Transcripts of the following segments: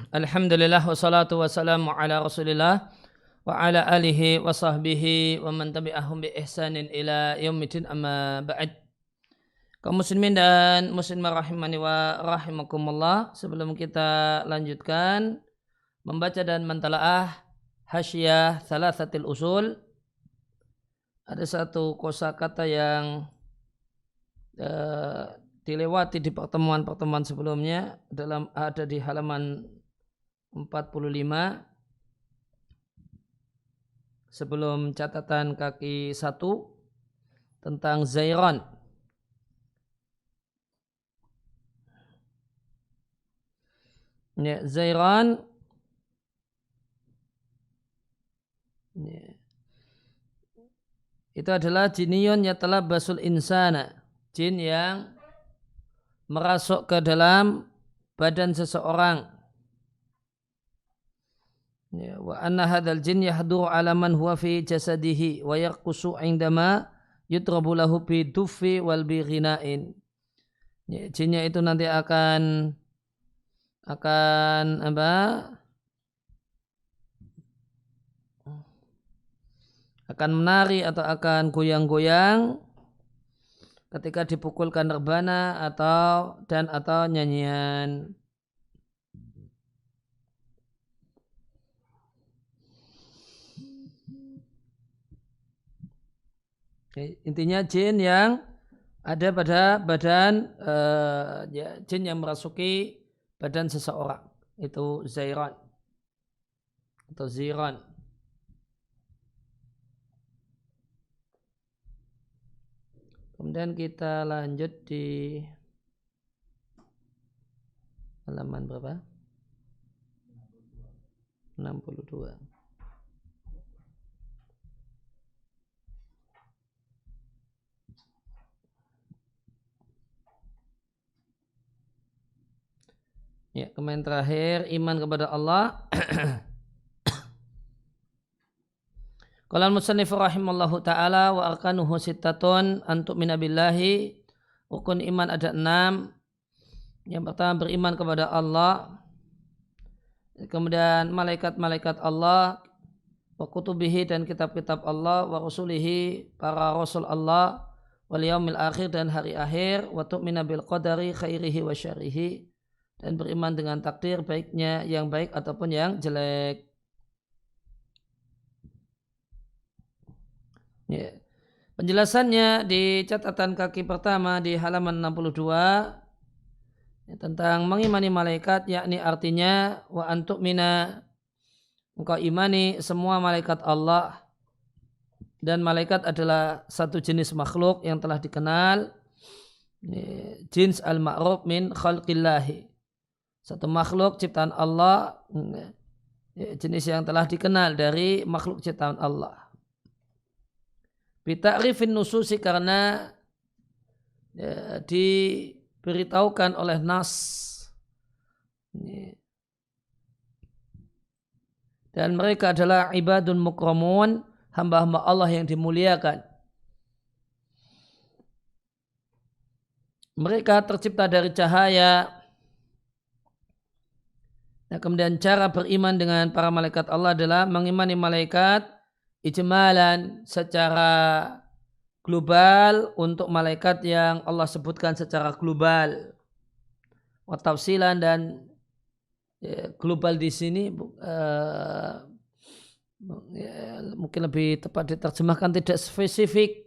Alhamdulillah wassalatu wassalamu ala Rasulillah wa ala alihi wa sahbihi wa man tabi'ahum bi ihsanin ila yaumidin amma ba'd. Kaum muslimin dan muslimah rahimani wa rahimakumullah, sebelum kita lanjutkan membaca dan mentalaah Hasyiyah Thalathatil Usul, ada satu kosakata yang dilewati di pertemuan-pertemuan sebelumnya, ada di halaman 45 sebelum catatan kaki 1 tentang Zairan. Ya, Zairan itu adalah jiniyun yatalabbasul insana, jin yang merasuk ke dalam badan seseorang. Ya, wa anna hadzal jin yahduru ala man huwa fi jasadihi wa yarqusu indama yutrabu lahu bi duffi wal bi ghina'in. Ya, jinnya itu nanti akan menari atau akan goyang-goyang ketika dipukulkan rebana atau nyanyian. Intinya jin yang ada pada badan, jin yang merasuki badan seseorang, itu Zairan atau Ziran. Kemudian kita lanjut di halaman berapa? 62. Ya, kemudian terakhir iman kepada Allah. Qala al-musannif rahimallahu ta'ala wa arkanuhu sittatun antu minabillahi. Rukun iman ada 6. Yang pertama beriman kepada Allah. Kemudian malaikat-malaikat Allah, wa kutubihi dan kitab-kitab Allah, wa rusulihi para rasul Allah, wal yaumil akhir dan hari akhir, wa tu'mina bil qadari khairihi wa syarrihi dan beriman dengan takdir baiknya yang baik ataupun yang jelek. Ya. Penjelasannya di catatan kaki pertama di halaman 62 ya, tentang mengimani malaikat, yakni artinya wa antu'mina, engkau imani semua malaikat Allah, dan malaikat adalah satu jenis makhluk yang telah dikenal, ya, jins al-ma'ruf min khalqillahi, satu makhluk ciptaan Allah, ya, jenis yang telah dikenal dari makhluk ciptaan Allah. Bita'rifin nususi, karena ya, diberitahukan oleh nas. Dan mereka adalah ibadun mukramun, hamba-hamba Allah yang dimuliakan. Mereka tercipta dari cahaya. Nah, kemudian cara beriman dengan para malaikat Allah adalah mengimani malaikat ijmalan, secara global, untuk malaikat yang Allah sebutkan secara global. Wa tafsilan, dan ya, global di sini ya, mungkin lebih tepat diterjemahkan tidak spesifik.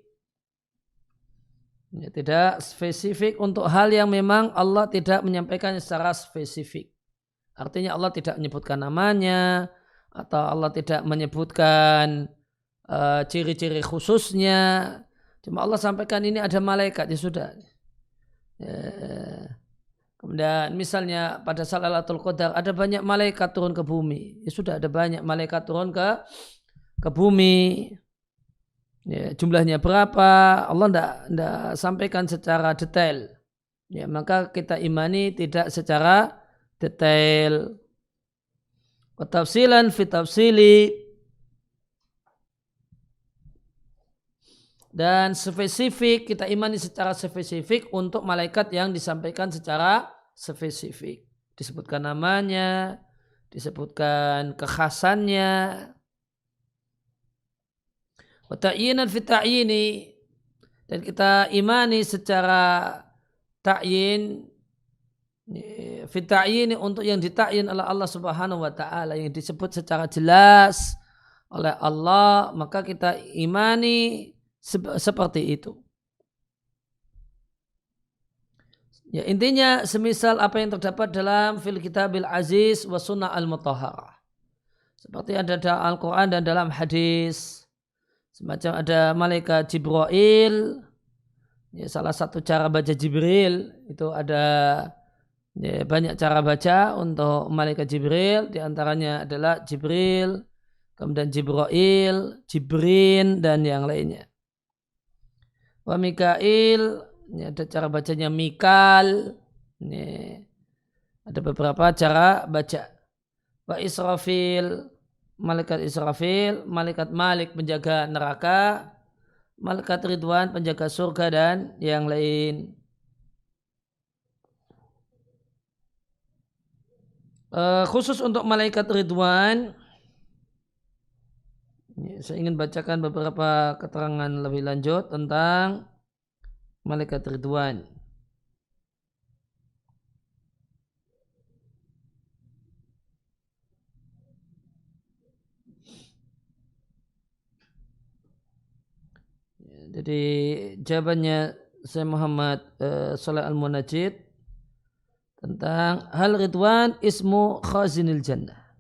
Ya, tidak spesifik untuk hal yang memang Allah tidak menyampaikan secara spesifik. Artinya Allah tidak menyebutkan namanya, atau Allah tidak menyebutkan ciri-ciri khususnya. Cuma Allah sampaikan ini ada malaikat, ya sudah. Ya. Kemudian misalnya pada saat Lailatul Qadar ada banyak malaikat turun ke bumi, ya sudah, ada banyak malaikat turun ke bumi. Ya, jumlahnya berapa Allah tidak sampaikan secara detail. Ya, maka kita imani tidak secara detail. Wa tafsilan fi tafsili, dan spesifik, kita imani secara spesifik untuk malaikat yang disampaikan secara spesifik. Disebutkan namanya, disebutkan kekhasannya. Wa ta'yinan fi ta'yini, dan kita imani secara ta'yin fi ta'yini untuk yang ditakyin oleh Allah Subhanahu wa taala, yang disebut secara jelas oleh Allah, maka kita imani seperti itu. Ya, intinya semisal apa yang terdapat dalam fil kitabil aziz wa sunnah al-mutahharah, seperti ada dalam Al-Quran dan dalam hadis. Semacam ada malaikat Jibril, ya, salah satu cara baca Jibril itu ada, ya, banyak cara baca untuk malaikat Jibril, diantaranya adalah Jibril, kemudian Jibril, Jibrin, dan yang lainnya. Wa Mikail, ya, ada cara bacanya Mikal, ya, ada beberapa cara baca. Wa Israfil, malaikat Israfil, malaikat Malik penjaga neraka, malaikat Ridwan penjaga surga, dan yang lain. Khusus untuk malaikat Ridwan, saya ingin bacakan beberapa keterangan lebih lanjut tentang malaikat Ridwan. Jadi jawabannya saya Muhammad Saleh Al-Munajjid tentang hal Ridwan ismu khazinil jannah.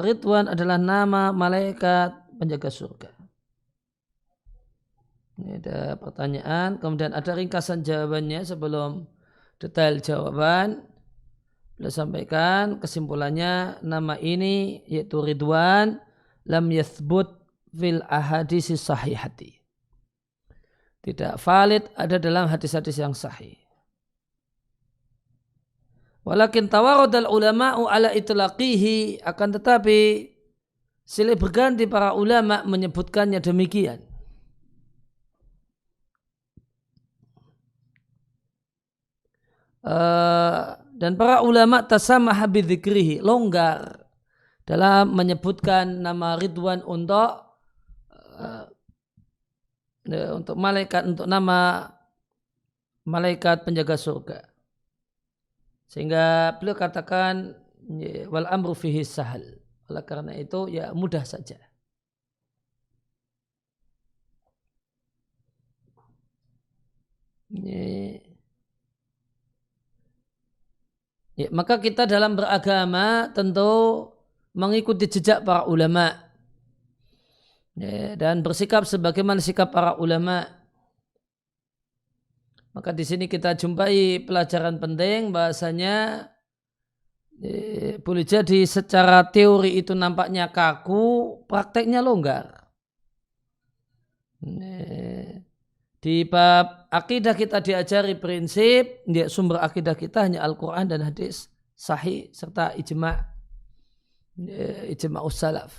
Ridwan adalah nama malaikat penjaga surga. Ini ada pertanyaan, kemudian ada ringkasan jawabannya sebelum detail jawaban. Beliau sampaikan kesimpulannya, nama ini yaitu Ridwan lam yathbut fil ahadisi sahihati, tidak valid ada dalam hadis-hadis yang sahih. Walakin tawaradal ulama'u ala itlaqihi, akan tetapi silih berganti para ulama menyebutkannya demikian. Dan para ulama tasamaha bidzikrihi, longgar dalam menyebutkan nama Ridwan untuk malaikat, untuk nama malaikat penjaga surga, sehingga beliau katakan wal amru fihi sahal, oleh karena itu ya mudah saja. Ya, maka kita dalam beragama tentu mengikuti jejak para ulama, ya, dan bersikap sebagaimana sikap para ulama. Maka di sini kita jumpai pelajaran penting, bahasanya boleh jadi secara teori itu nampaknya kaku, prakteknya longgar. Di bab akidah kita diajari prinsip, sumber akidah kita hanya Al-Quran dan hadis sahih serta ijma' salaf.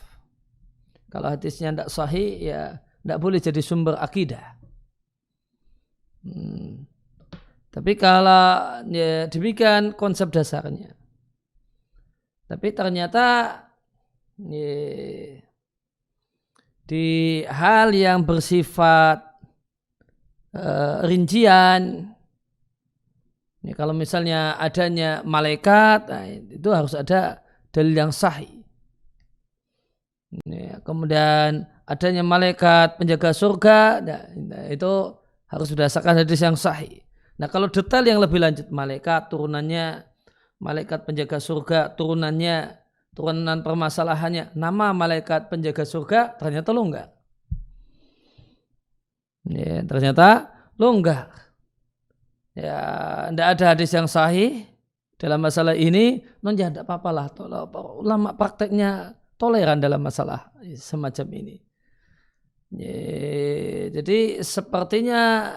Kalau hadisnya tidak sahih, ya tidak boleh jadi sumber akidah. Tapi kalau ya, demikian konsep dasarnya. Tapi ternyata ya, di hal yang bersifat rincian, ini kalau misalnya adanya malaikat, nah, itu harus ada dalil yang sahih. Ini, kemudian adanya malaikat penjaga surga, nah, itu harus berdasarkan hadis yang sahih. Nah, kalau detail yang lebih lanjut, malaikat turunannya, malaikat penjaga surga turunannya, turunan permasalahannya, nama malaikat penjaga surga ternyata longgar. Ya, ternyata longgar. Ya, tidak ada hadis yang sahih dalam masalah ini, ya tidak apa-apalah. Ulama prakteknya toleran dalam masalah semacam ini. Ya, jadi sepertinya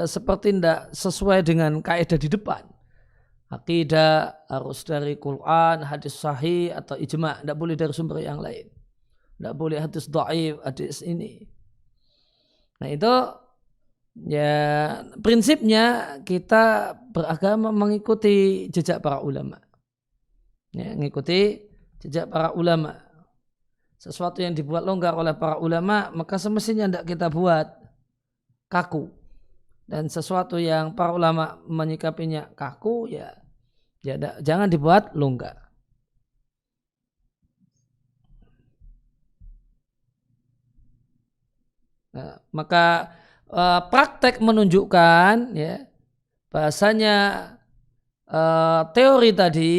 seperti tidak sesuai dengan kaidah di depan. Akidah harus dari Quran, hadis sahih atau ijma', tidak boleh dari sumber yang lain. Tidak boleh hadis dhaif, hadis ini. Nah, itu ya prinsipnya kita beragama mengikuti jejak para ulama. Ya, ngikuti jejak para ulama. Sesuatu yang dibuat longgar oleh para ulama, maka semestinya tidak kita buat kaku. Dan sesuatu yang para ulama menyikapinya kaku, ya jangan dibuat longgar. Nah, maka praktek menunjukkan ya bahasanya teori tadi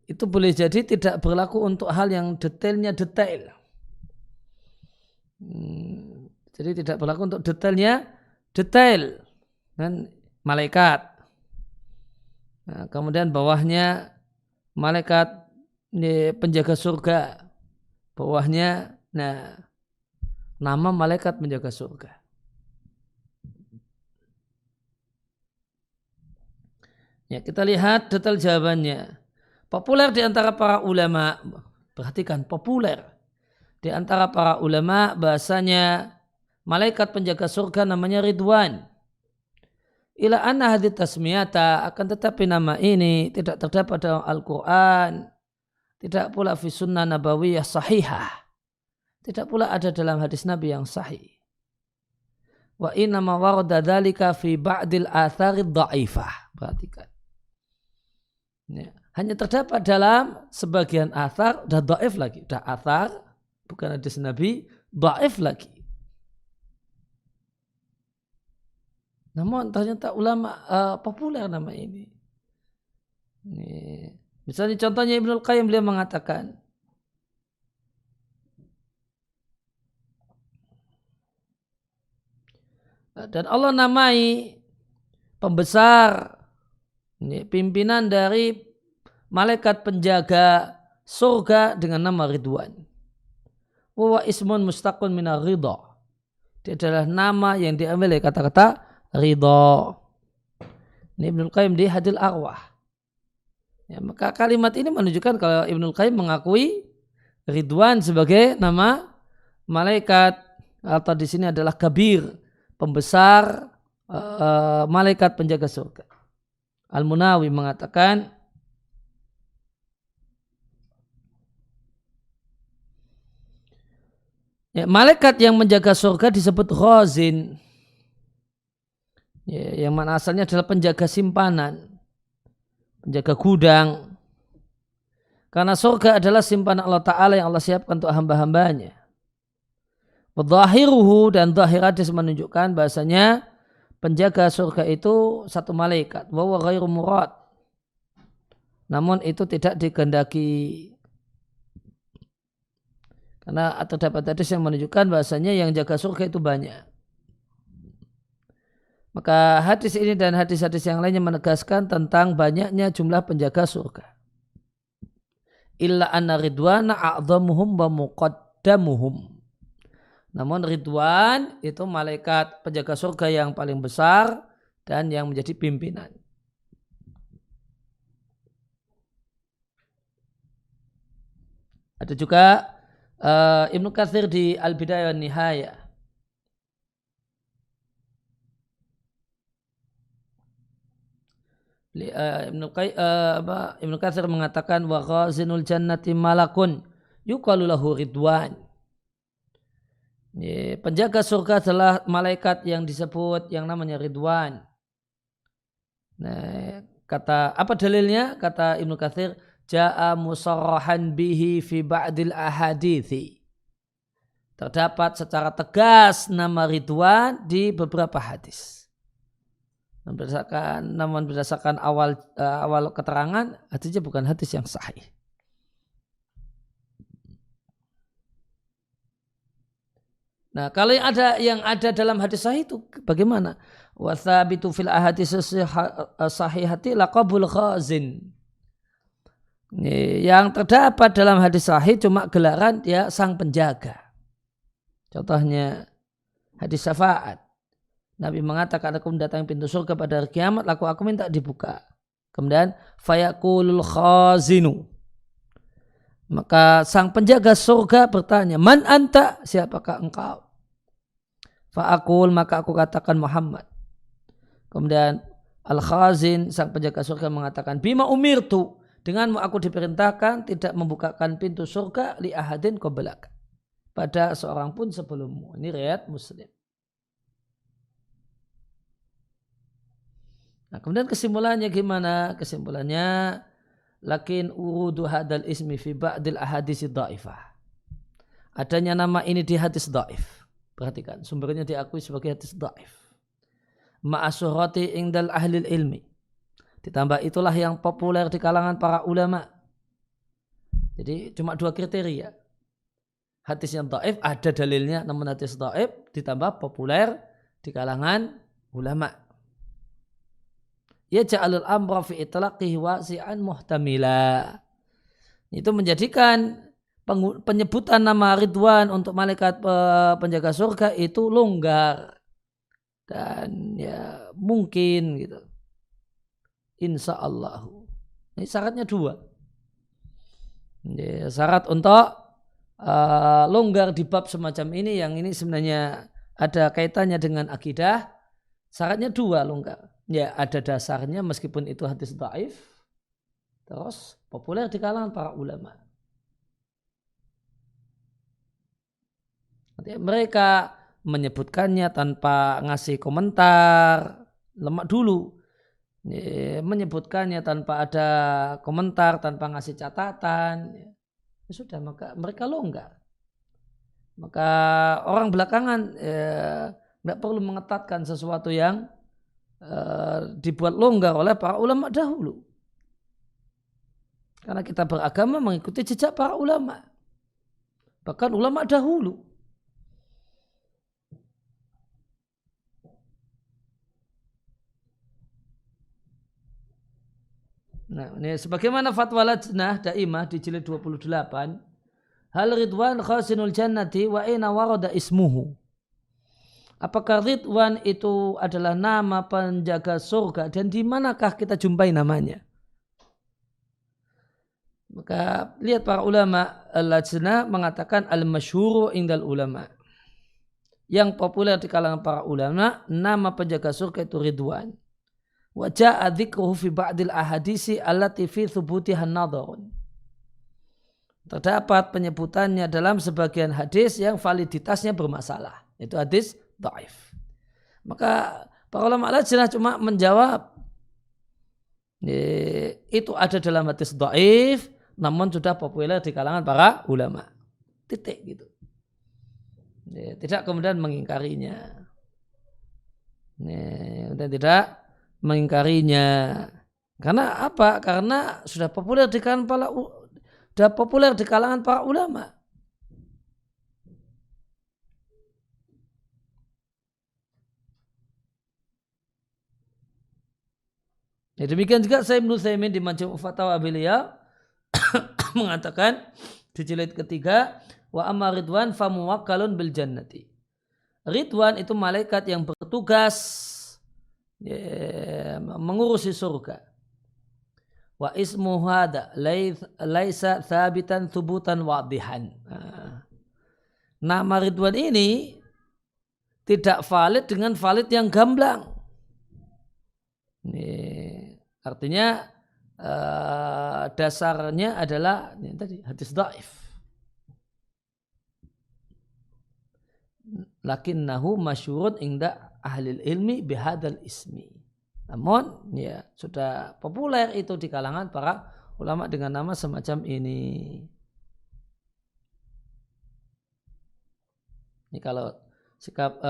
itu boleh jadi tidak berlaku untuk hal yang detailnya detail. Jadi tidak berlaku untuk detailnya detail dan malaikat. Nah, kemudian bawahnya malaikat penjaga surga. Bawahnya nama malaikat penjaga surga. Ya, kita lihat detail jawabannya. Populer di antara para ulama, perhatikan populer di antara para ulama bahasanya malaikat penjaga surga namanya Ridwan. Ila anna hadits tasmiyata, akan tetapi nama ini tidak terdapat dalam Al-Quran, tidak pula fi sunnah nabawiyah sahihah, tidak pula ada dalam hadis Nabi yang sahih. Wa inna ma warada dzalika fi ba'dil atharid dha'ifah. Perhatikan. Ya. Hanya terdapat dalam sebagian athar, dah dhaif lagi, dah athar, bukan hadis Nabi, dhaif lagi. Namun ternyata ulama populer nama ini. Misalnya contohnya Ibnul Qayyim, beliau mengatakan, dan Allah namai pembesar, pimpinan dari malaikat penjaga surga dengan nama Ridwan. Wa ismun mustaqun minar ridha. Dia adalah nama yang diambil dari kata-kata ridha. Ini Ibnul Qayyim di Hadil Arwah. Ya, maka kalimat ini menunjukkan kalau Ibnul Qayyim mengakui Ridwan sebagai nama malaikat, atau di sini adalah kabir, pembesar malaikat penjaga surga. Al-Munawi mengatakan ya, malaikat yang menjaga surga disebut Ghazin, ya, yang mana asalnya adalah penjaga simpanan, penjaga gudang. Karena surga adalah simpanan Allah Ta'ala yang Allah siapkan untuk hamba-hambanya. Wadzahiruhu, dan zahir hadis menunjukkan bahasanya penjaga surga itu satu malaikat. Wa huwa ghairu murad. Namun itu tidak dikehendaki. Karena terdapat hadis yang menunjukkan bahasanya yang jaga surga itu banyak. Maka hadis ini dan hadis-hadis yang lainnya menegaskan tentang banyaknya jumlah penjaga surga. Illa anna ridwana a'zamuhum wa muqaddamuhum. Namun Ridwan itu malaikat penjaga surga yang paling besar dan yang menjadi pimpinan. Ada juga Ibnu Katsir di Al-Bidayah wan Nihayah. Ibnu Katsir mengatakan wa ghazinul jannati malakun yuqalu lahu Ridwan. Penjaga surga adalah malaikat yang disebut yang namanya Ridwan. Nah, kata apa dalilnya? Kata Ibnu Katsir, jaa musarrahan bihi fi ba'dil ahadithi. Terdapat secara tegas nama Ridwan di beberapa hadis. Namun berdasarkan awal keterangan, hadisnya bukan hadis yang sahih. Nah, kalau yang ada dalam hadis sahih itu bagaimana? Wa tsabitu fil ahadits sahihati laqabul khazin. Yang terdapat dalam hadis sahih cuma gelaran dia sang penjaga. Contohnya hadis syafaat. Nabi mengatakan, aku mendatangi pintu surga pada hari kiamat, lalu aku minta dibuka. Kemudian fayaqulul khazinu. Maka sang penjaga surga bertanya, man anta? Siapakah engkau? Fa'akul, maka aku katakan Muhammad. Kemudian al-khazin, sang penjaga surga mengatakan, bima umirtu, denganmu aku diperintahkan tidak membukakan pintu surga li ahadin qablaka, pada seorang pun sebelummu. Ini riwayat Muslim. Nah, kemudian kesimpulannya gimana? Kesimpulannya, lakin urudu hadal ismi fi ba'dil ahadits dhaifah. Adanya nama ini di hadis dhaif. Perhatikan, sumbernya diakui sebagai hadis dhaif. Ma'asurati indal ahlil ilmi. Ditambah itulah yang populer di kalangan para ulama. Jadi cuma 2 kriteria. Hadis yang dhaif ada dalilnya, namun hadis dhaif ditambah populer di kalangan ulama. Ya ja'alul amra fi itlaqihi wasi'an muhtamila. Itu menjadikan penyebutan nama Ridwan untuk malaikat penjaga surga itu longgar dan ya mungkin gitu. Insya Allah. Ini syaratnya 2. Ya, syarat untuk longgar di bab semacam ini, yang ini sebenarnya ada kaitannya dengan akidah. Syaratnya 2 longgar. Ya ada dasarnya meskipun itu hadis dhaif. Terus populer di kalangan para ulama. Mereka menyebutkannya tanpa ngasih komentar, lemak dulu. Menyebutkannya tanpa ada komentar, tanpa ngasih catatan, ya sudah, maka mereka longgar. Maka orang belakangan nggak perlu mengetatkan sesuatu yang dibuat longgar oleh para ulama dahulu, karena kita beragama mengikuti jejak para ulama, bahkan ulama dahulu. Nah, ini sebagaimana fatwa Lajnah Daimah di jilid 28, hal ridwan khazinul jannati wa ina warada ismuhu. Apakah Ridwan itu adalah nama penjaga surga dan di manakah kita jumpai namanya? Maka lihat para ulama, Al-Lajnah mengatakan al-masyhuru indal ulama. Yang populer di kalangan para ulama, nama penjaga surga itu Ridwan. Wa jaa'a dzikruhu fi ba'dil ahadisi allati fi thubutiha nadharun. Terdapat penyebutannya dalam sebagian hadis yang validitasnya bermasalah. Itu hadis dhaif. Maka para ulama Lajnah cuma menjawab itu ada dalam hadis dhaif, namun sudah populer di kalangan para ulama. Titik gitu. Tidak kemudian mengingkarinya. Dan tidak mengingkarinya. Karena apa? Karena sudah populer di kalangan para ulama. Ya, demikian juga Syaikh Ibnu Utsaimin di Majmu' Fatawa beliau mengatakan di jilid 3, wa amma Ridwan fa muwakkalun bil jannati. Ridwan itu malaikat yang bertugas mengurusi surga. Wa ismu hada laisa thabitan thubutan wadihan. Nama Ridwan ini tidak valid dengan valid yang gamblang. Artinya dasarnya adalah ini tadi hadis dhaif. Lakinnahu masyhurun inda ahli ilmi bihadzal ismi. Namun ya sudah populer itu di kalangan para ulama dengan nama semacam ini. Ini kalau sikap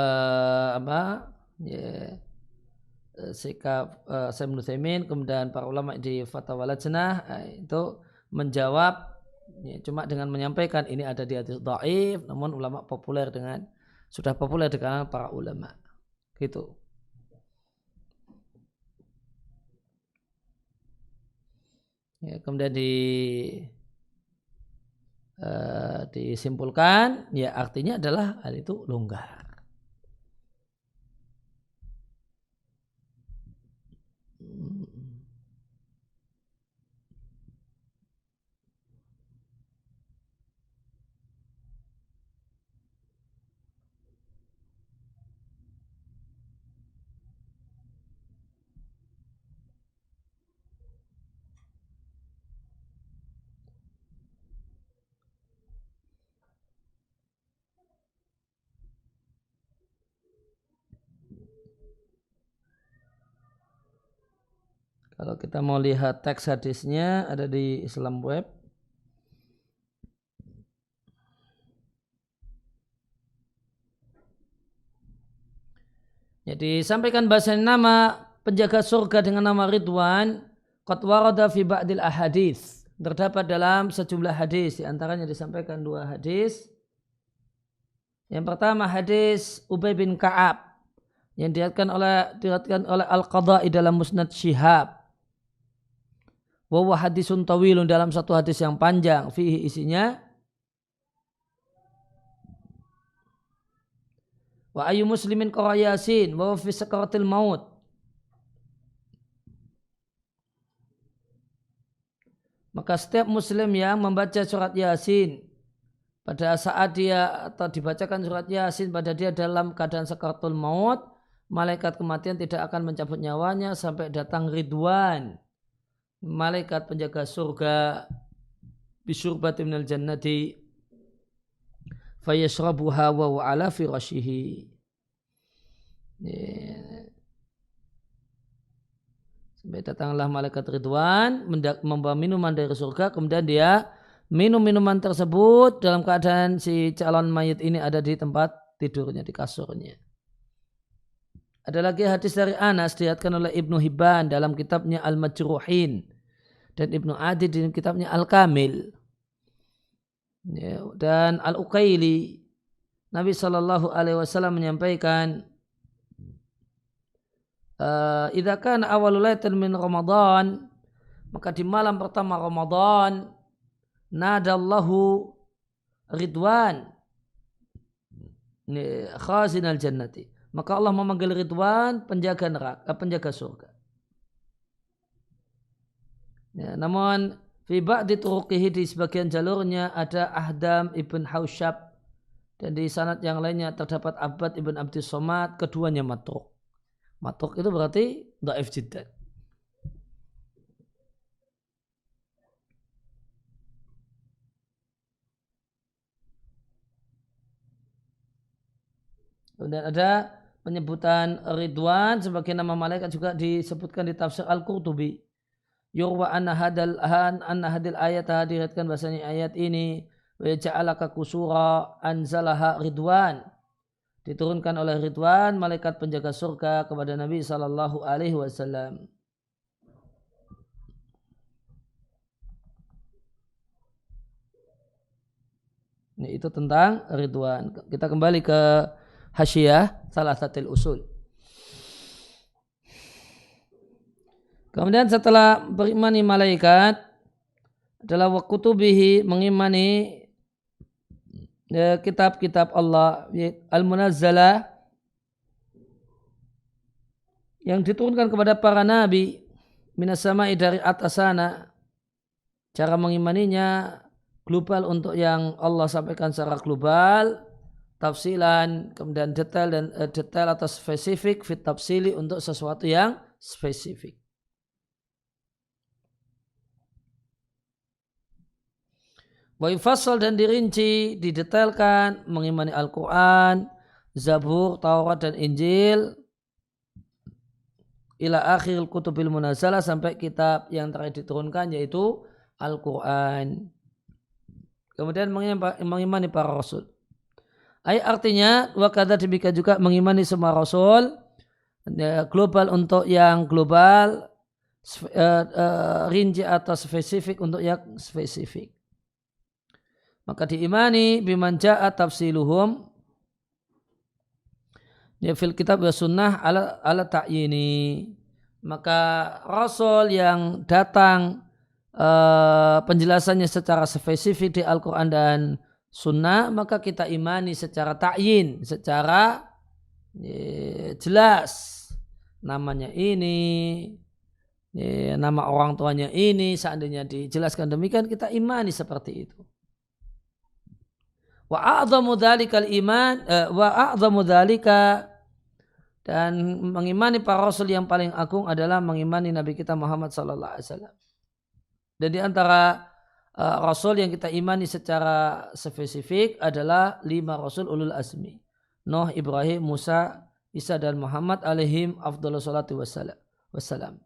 sikap Syaikh Ibnu Utsaimin kemudian para ulama di Fatwa Lajnah itu menjawab ya, cuma dengan menyampaikan ini ada di hadis dhaif, namun ulama populer sudah populer di kalangan para ulama gitu. Ya, kemudian disimpulkan ya artinya adalah hal itu longgar. Kalau kita mau lihat teks hadisnya ada di Islam Web. Jadi sampaikan bahasanya nama penjaga surga dengan nama Ridwan qad warada fi ba'dil ahadits. Terdapat dalam sejumlah hadis, di antaranya disampaikan 2 hadis. Yang pertama hadis Ubay bin Ka'ab yang diriwayatkan oleh Al-Qadha'i dalam Musnad Syihab. Wa huwa hadisun tawilun, dalam satu hadis yang panjang, fihi isinya wa ayu muslimin qara yasin wa fi sakaratil maut. Maka setiap muslim yang membaca surat Yasin pada saat dia atau dibacakan surat Yasin pada dia dalam keadaan sakaratul maut, malaikat kematian tidak akan mencabut nyawanya sampai datang Ridwan, malaikat penjaga surga, bisyurbati minal jannati fayashrabuha wa huwa ala firashihi. Sampai datanglah malaikat Ridwan membawa minuman dari surga, kemudian dia minum minuman tersebut dalam keadaan si calon mayit ini ada di tempat tidurnya, di kasurnya. Ada lagi hadis dari Anas diriwayatkan oleh Ibnu Hibban dalam kitabnya Al-Majruhin dan Ibnu Adi dalam kitabnya Al-Kamil. Dan Al-Uqaili, Nabi SAW menyampaikan, idza kana awwalul lailatin min Ramadan, maka di malam pertama Ramadan, nadallahu Ridwan khazinal jannati, maka Allah memanggil Ridwan penjaga neraka, penjaga surga. Ya, namun fi ba'di turuqihi, di sebagian jalurnya ada Ahdam ibn Hausyab, dan di sanad yang lainnya terdapat Abbad ibn Abdus Somad, keduanya matruk. Matruk itu berarti dhaif jiddan. Kemudian ada penyebutan Ridwan sebagai nama malaikat juga disebutkan di tafsir Al-Qurtubi. Yurwa anna hadil ayat, diriwayatkan bahasanya ayat ini wa ja'alaka kusura anzalaha Ridwan, diturunkan oleh Ridwan, malaikat penjaga surga, kepada Nabi sallallahu alaihi wasallam. Ini itu tentang Ridwan. Kita kembali ke Hasyiah Thalathatil Usul. Kemudian setelah berimani malaikat adalah wa kutubihi, mengimani kitab-kitab Allah al-munazzalah yang diturunkan kepada para nabi minas sama'i, dari atas sana. Cara mengimaninya global untuk yang Allah sampaikan secara global, tafsilan, kemudian detail dan detail atau spesifik, fit tafsili, untuk sesuatu yang spesifik. Wa yufassal, dan dirinci, didetailkan, mengimani Al-Quran, Zabur, Taurat dan Injil, ila akhir kutubil munazzalah, sampai kitab yang terakhir diturunkan yaitu Al-Quran. Kemudian mengimani para rasul. Artinya wakadha, demikian juga mengimani semua rasul, global untuk yang global, rinci atau spesifik untuk yang spesifik. Maka diimani biman ja'a tafsiluhum ya fil kitab wa sunnah ala ta'yini. Maka rasul yang datang penjelasannya secara spesifik di Al-Quran dan sunnah, maka kita imani secara ta'yin, secara jelas. Namanya ini, nama orang tuanya ini, seandainya dijelaskan demikian, kita imani seperti itu. Wa a'dhamu dzalikal iman wa a'dhamu dzalika, dan mengimani para rasul yang paling agung adalah mengimani Nabi kita Muhammad sallallahu alaihi wasallam. Dan di antara rasul yang kita imani secara spesifik adalah 5 rasul ulul azmi: Nuh, Ibrahim, Musa, Isa dan Muhammad alaihim afdhalus salatu wassalam.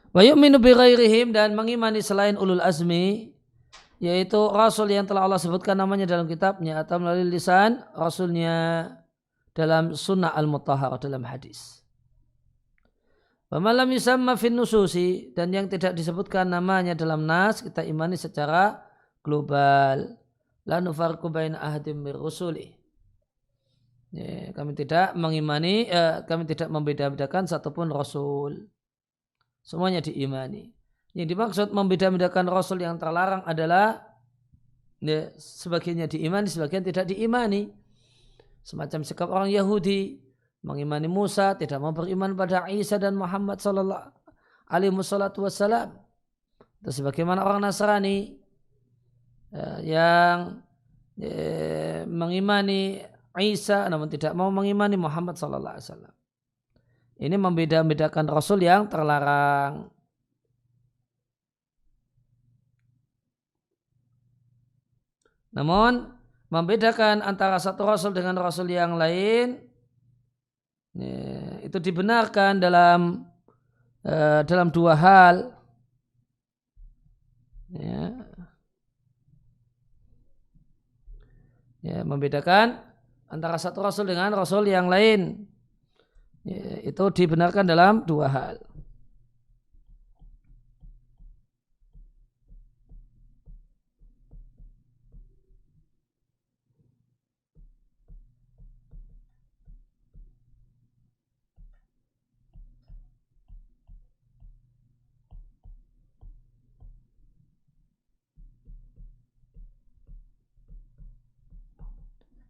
Wa yu'minu bi ghairihim, dan mengimani selain ulul azmi, yaitu rasul yang telah Allah sebutkan namanya dalam kitabnya atau melalui lisan rasulnya dalam sunnah al-mutahharah, dalam hadis. Wa ma lam yusamma fin nususi, dan yang tidak disebutkan namanya dalam nas kita imani secara global. La nufarriqu baina ahadin mir rusuli. Ya, kami tidak mengimani, kami tidak membeda-bedakan satupun rasul. Semuanya diimani. Yang dimaksud membeda-bedakan rasul yang terlarang adalah ya, sebagiannya diimani, sebagian tidak diimani. Semacam sikap orang Yahudi mengimani Musa, tidak mau beriman pada Isa dan Muhammad sallallahu alaihi wasallam. Atau sebagaimana orang Nasrani yang mengimani Isa namun tidak mau mengimani Muhammad sallallahu alaihi wasallam. Ini membeda-bedakan rasul yang terlarang. Namun membedakan antara satu rasul dengan rasul yang lain itu dibenarkan dalam dua hal. Membedakan antara satu rasul dengan rasul yang lain. Itu dibenarkan dalam dua hal.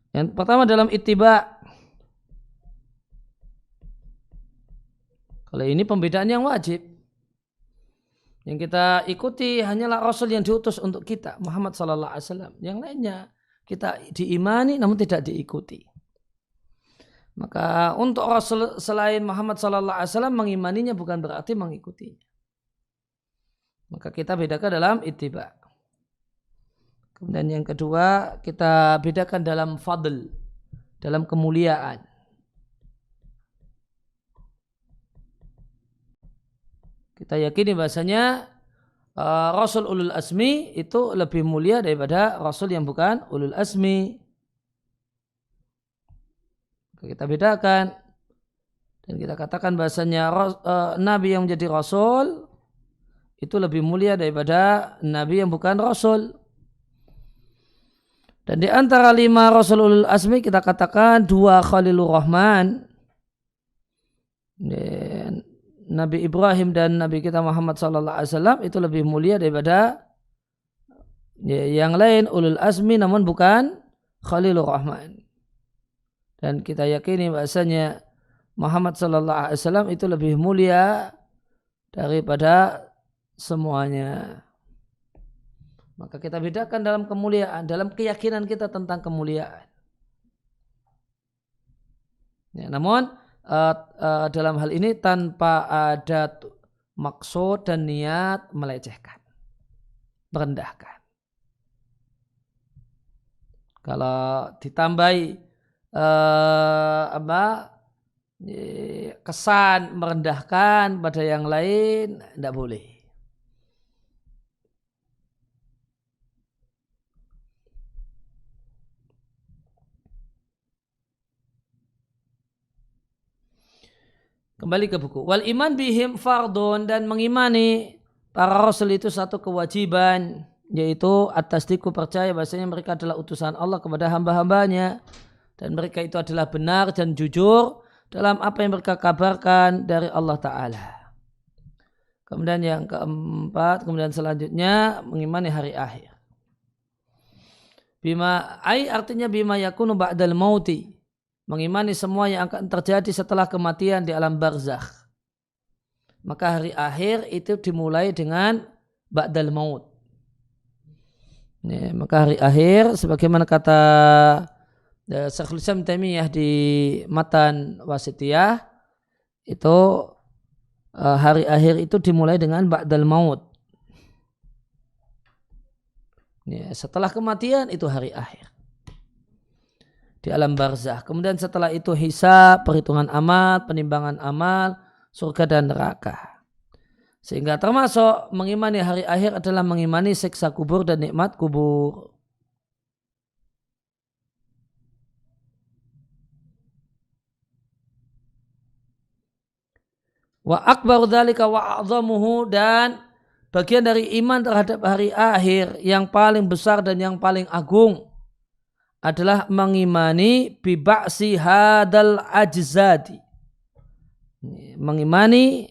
Yang pertama dalam ittiba. Kalau ini pembedaan yang wajib. Yang kita ikuti hanyalah Rasul yang diutus untuk kita, Muhammad sallallahu alaihi wasallam. Yang lainnya kita diimani namun tidak diikuti. Maka untuk Rasul selain Muhammad sallallahu alaihi wasallam mengimaninya bukan berarti mengikutinya. Maka kita bedakan dalam ittiba. Kemudian yang kedua kita bedakan dalam fadl, dalam kemuliaan. Kita yakini bahasanya Rasul ulul azmi itu lebih mulia daripada Rasul yang bukan ulul azmi. Kita bedakan dan kita katakan bahasanya Nabi yang menjadi Rasul itu lebih mulia daripada Nabi yang bukan Rasul. Dan di antara 5 Rasul ulul azmi kita katakan 2 Khalilur Rahman, Nabi Ibrahim dan Nabi kita Muhammad sallallahu alaihi wasallam itu lebih mulia daripada yang lain ulul azmi namun bukan Khalilur Rahman. Dan kita yakini bahasanya Muhammad sallallahu alaihi wasallam itu lebih mulia daripada semuanya. Maka kita bedakan dalam kemuliaan, dalam keyakinan kita tentang kemuliaan. Ya, namun dalam hal ini tanpa ada maksud dan niat melecehkan, merendahkan. Kalau ditambahi kesan merendahkan pada yang lain, tidak boleh. Kembali ke buku. Wal iman bihim fardun, dan mengimani para rasul itu satu kewajiban, yaitu at-tasdiqu, percaya bahasanya mereka adalah utusan Allah kepada hamba-hambanya dan mereka itu adalah benar dan jujur dalam apa yang mereka kabarkan dari Allah Ta'ala. Kemudian yang keempat, kemudian selanjutnya mengimani hari akhir. Bima ai artinya bima yakunu ba'dal mauti, mengimani semua yang akan terjadi setelah kematian di alam barzakh. Maka hari akhir itu dimulai dengan ba'dal maut. Maka hari akhir sebagaimana kata Syekhul Islam Taimiyah di Matan Wasitiyah, itu hari akhir itu dimulai dengan ba'dal maut. Setelah kematian itu hari akhir di alam barzakh. Kemudian setelah itu hisab, perhitungan amal, penimbangan amal, surga dan neraka. Sehingga termasuk mengimani hari akhir adalah mengimani siksa kubur dan nikmat kubur. Wa akbaru dzalika wa a'zamuhu, dan bagian dari iman terhadap hari akhir yang paling besar dan yang paling agung adalah mengimani bi ba'si hadal ajzadi. Mengimani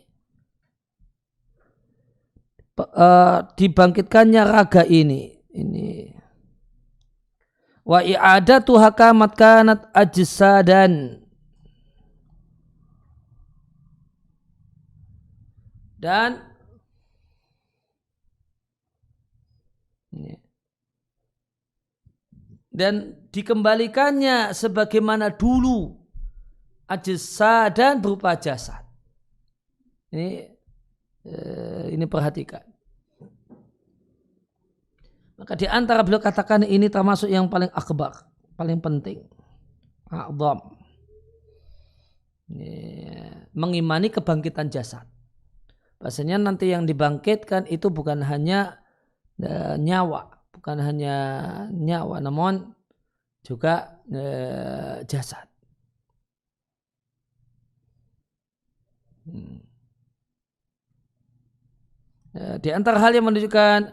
dibangkitkannya raga ini. Wa i'adatu hakamat kanat ajsadan, dan dikembalikannya sebagaimana dulu ajsadan berupa jasad. Ini perhatikan. Maka di antara beliau katakan ini termasuk yang paling akbar, paling penting. A'zam. Mengimani kebangkitan jasad. Bahasanya nanti yang dibangkitkan itu bukan hanya nyawa, namun juga jasad. Di antara hal yang menunjukkan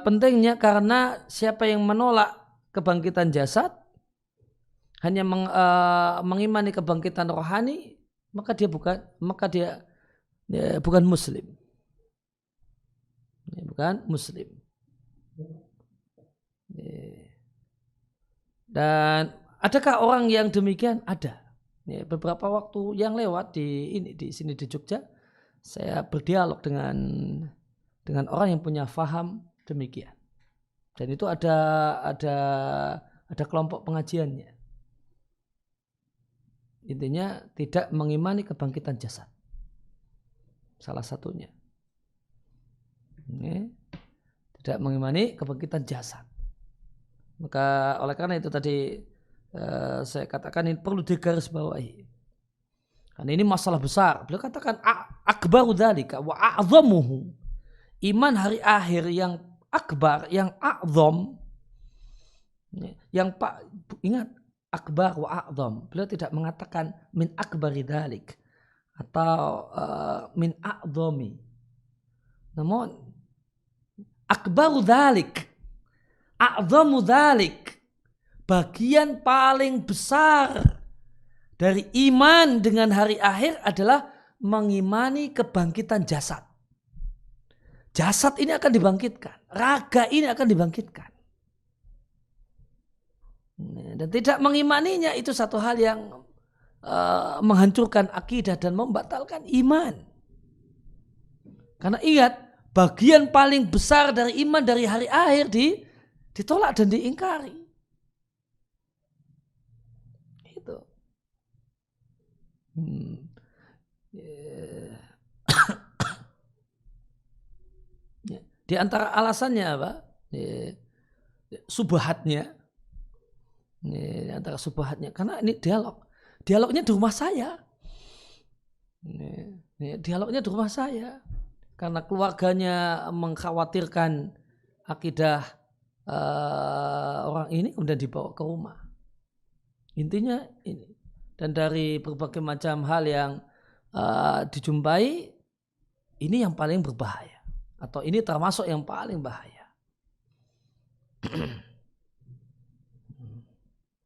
pentingnya, karena siapa yang menolak kebangkitan jasad, hanya mengimani kebangkitan rohani, maka dia bukan muslim. Bukan muslim. Dan adakah orang yang demikian? Ada. Beberapa waktu yang lewat di sini di Jogja, saya berdialog dengan orang yang punya faham demikian. Dan itu ada kelompok pengajiannya. Intinya tidak mengimani kebangkitan jasad. Salah satunya. Tidak mengimani kebangkitan jasad. Maka oleh karena itu tadi saya katakan ini perlu digarisbawahi. Karena ini masalah besar. Beliau katakan akbaru dzalika wa a'zamuhu. Iman hari akhir yang akbar, yang a'zam, ingat akbar wa a'zam. Beliau tidak mengatakan min akbari dzalik atau min a'zami. Namun akbaru dzalik, a'zamu dzalik, bagian paling besar dari iman dengan hari akhir adalah mengimani kebangkitan jasad. Jasad ini akan dibangkitkan, raga ini akan dibangkitkan. Dan tidak mengimaninya itu satu hal yang menghancurkan akidah dan membatalkan iman. Karena ingat, bagian paling besar dari iman dari hari akhir ditolak dan diingkari. Itu. Di antara alasannya apa? Subhatnya. Di antara subhatnya, karena ini dialognya di rumah saya. Dialognya di rumah saya. Karena keluarganya mengkhawatirkan akidah orang ini, kemudian dibawa ke rumah. Intinya ini. Dan dari berbagai macam hal yang dijumpai, ini yang paling berbahaya. Atau ini termasuk yang paling bahaya.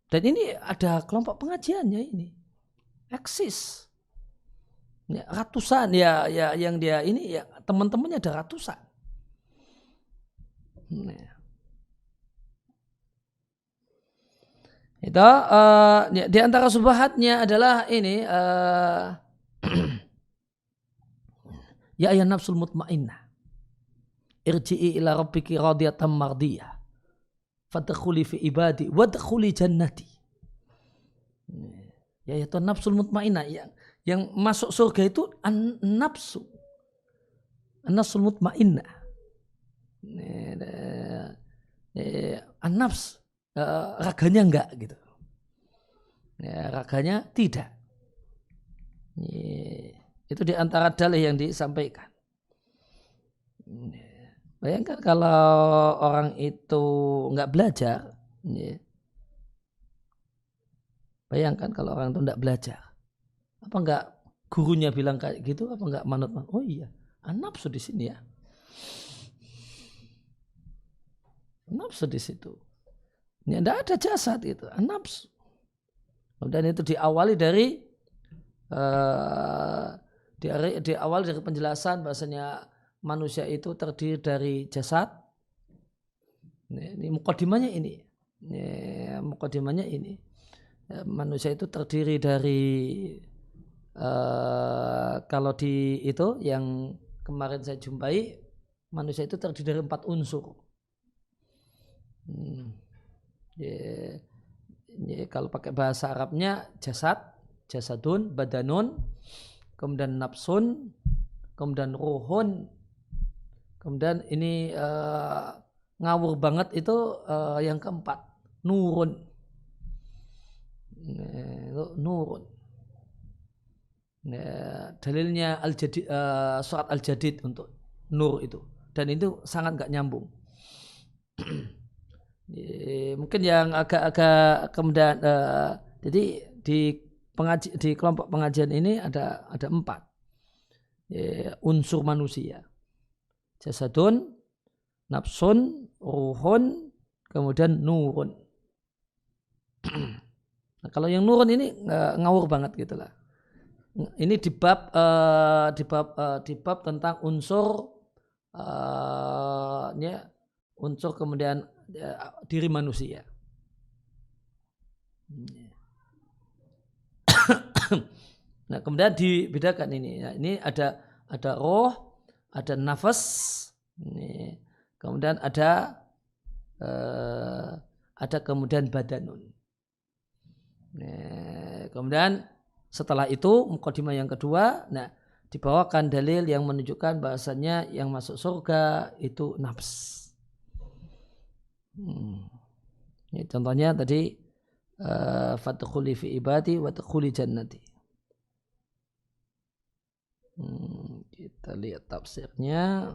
Dan ini ada kelompok pengajiannya ini. Eksis. Ya, ratusan ya yang dia ini ya teman-temannya ada ratusan. Itu di antara subhatnya adalah ini ya ayyan nafsul mutmainnah irji'i ila rabbiki radiyatan mardiyah fadkhuli fi ibadi wadkhuli jannati. Ya itu nafsul mutmainnah yang masuk surga itu an-nafsul mutmainnah. An-nafs, raganya enggak gitu. Ya, raganya tidak. Itu di antara dalih yang disampaikan. Bayangkan kalau orang itu nggak belajar, bayangkan kalau orang itu nggak belajar, apa nggak gurunya bilang kayak gitu, apa nggak manut? Oh iya, nafsu di sini ya, nafsu di situ. Ini tidak ada jasad itu, nafsu. Dan itu diawali dari diawali dari penjelasan bahasanya manusia itu terdiri dari jasad. Ini mukadimahnya ini. Mukadimahnya ini. Manusia itu terdiri dari kalau di itu yang kemarin saya jumpai, manusia itu terdiri dari 4 unsur. Kalau pakai bahasa Arabnya jasad, jasadun, badanun, kemudian nafsun, kemudian ruhun, kemudian ini ngawur banget itu yang keempat, nurun. Nurun. Dalilnya surat Al-Jadid untuk nur itu, dan itu sangat gak nyambung. Mungkin yang agak-agak kemudian jadi di kelompok pengajian ini ada 4 unsur manusia: jasadun, nafsun, ruhun, kemudian nurun. Nah, kalau yang nurun ini ngawur banget gitulah. Ini di bab tentang unsur unsur kemudian diri manusia. Nah, kemudian dibedakan ini. Nah, ini ada roh, ada nafas, ini. Kemudian ada kemudian badanun. Nah, kemudian setelah itu mukadimah yang kedua, nah dibawakan dalil yang menunjukkan bahasanya yang masuk surga itu nafs. Ini contohnya tadi fadkhuli fi ibadi wa tadkhuli jannati. Kita lihat tafsirnya.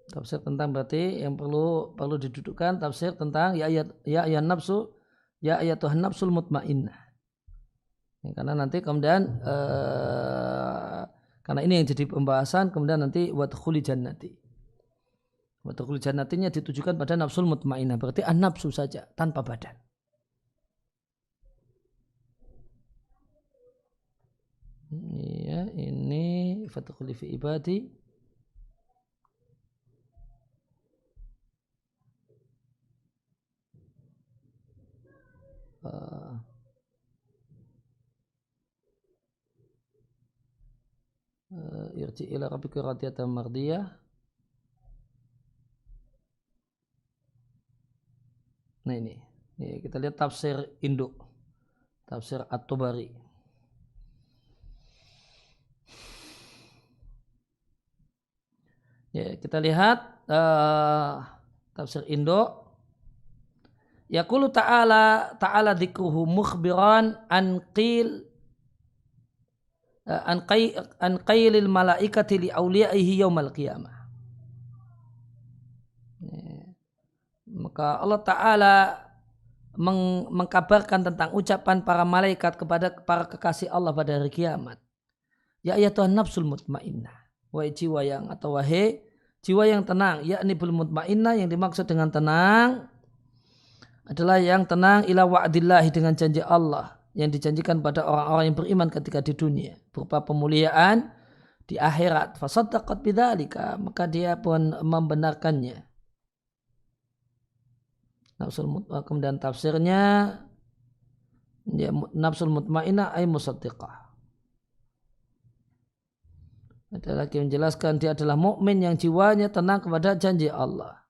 Tafsir tentang berarti yang perlu didudukkan tafsir tentang ya ayat nafsu ya ayatuhan nafsul mutmainnah. Karena nanti kemudian karena ini yang jadi pembahasan, kemudian nanti wadkhuli jannati. Wadkhuli jannatinya ditujukan pada nafsul mutmainnah, berarti an-nafsu saja tanpa badan. Ini fadkhuli fi ibadi. Irji ila rabbika radiyatan mardiyah. Nah ini kita lihat tafsir induk, tafsir At-Tabari. Kita lihat tafsir induk. Yaqulu ta'ala dzikruhu mukhbiran an qailil malaikati li awliyaihi yaumal qiyamah. Maka Allah Ta'ala mengkabarkan tentang ucapan para malaikat kepada para kekasih Allah pada hari kiamat. Ya ayatuhan nafsul mutmainnah. Wahai jiwa yang atau wahai jiwa yang tenang. Yakni bil mutmainnah, yang dimaksud dengan tenang adalah yang tenang ila wa'dillahi, dengan janji Allah. yang dijanjikan pada orang-orang yang beriman ketika di dunia berupa pemuliaan di akhirat. Fasaddaqat bidzalika, maka dia pun membenarkannya. Kemudian tafsirnya ya, nafsul mutmainnah ay musaddiqah. Ada lagi menjelaskan dia adalah mukmin yang jiwanya tenang kepada janji Allah.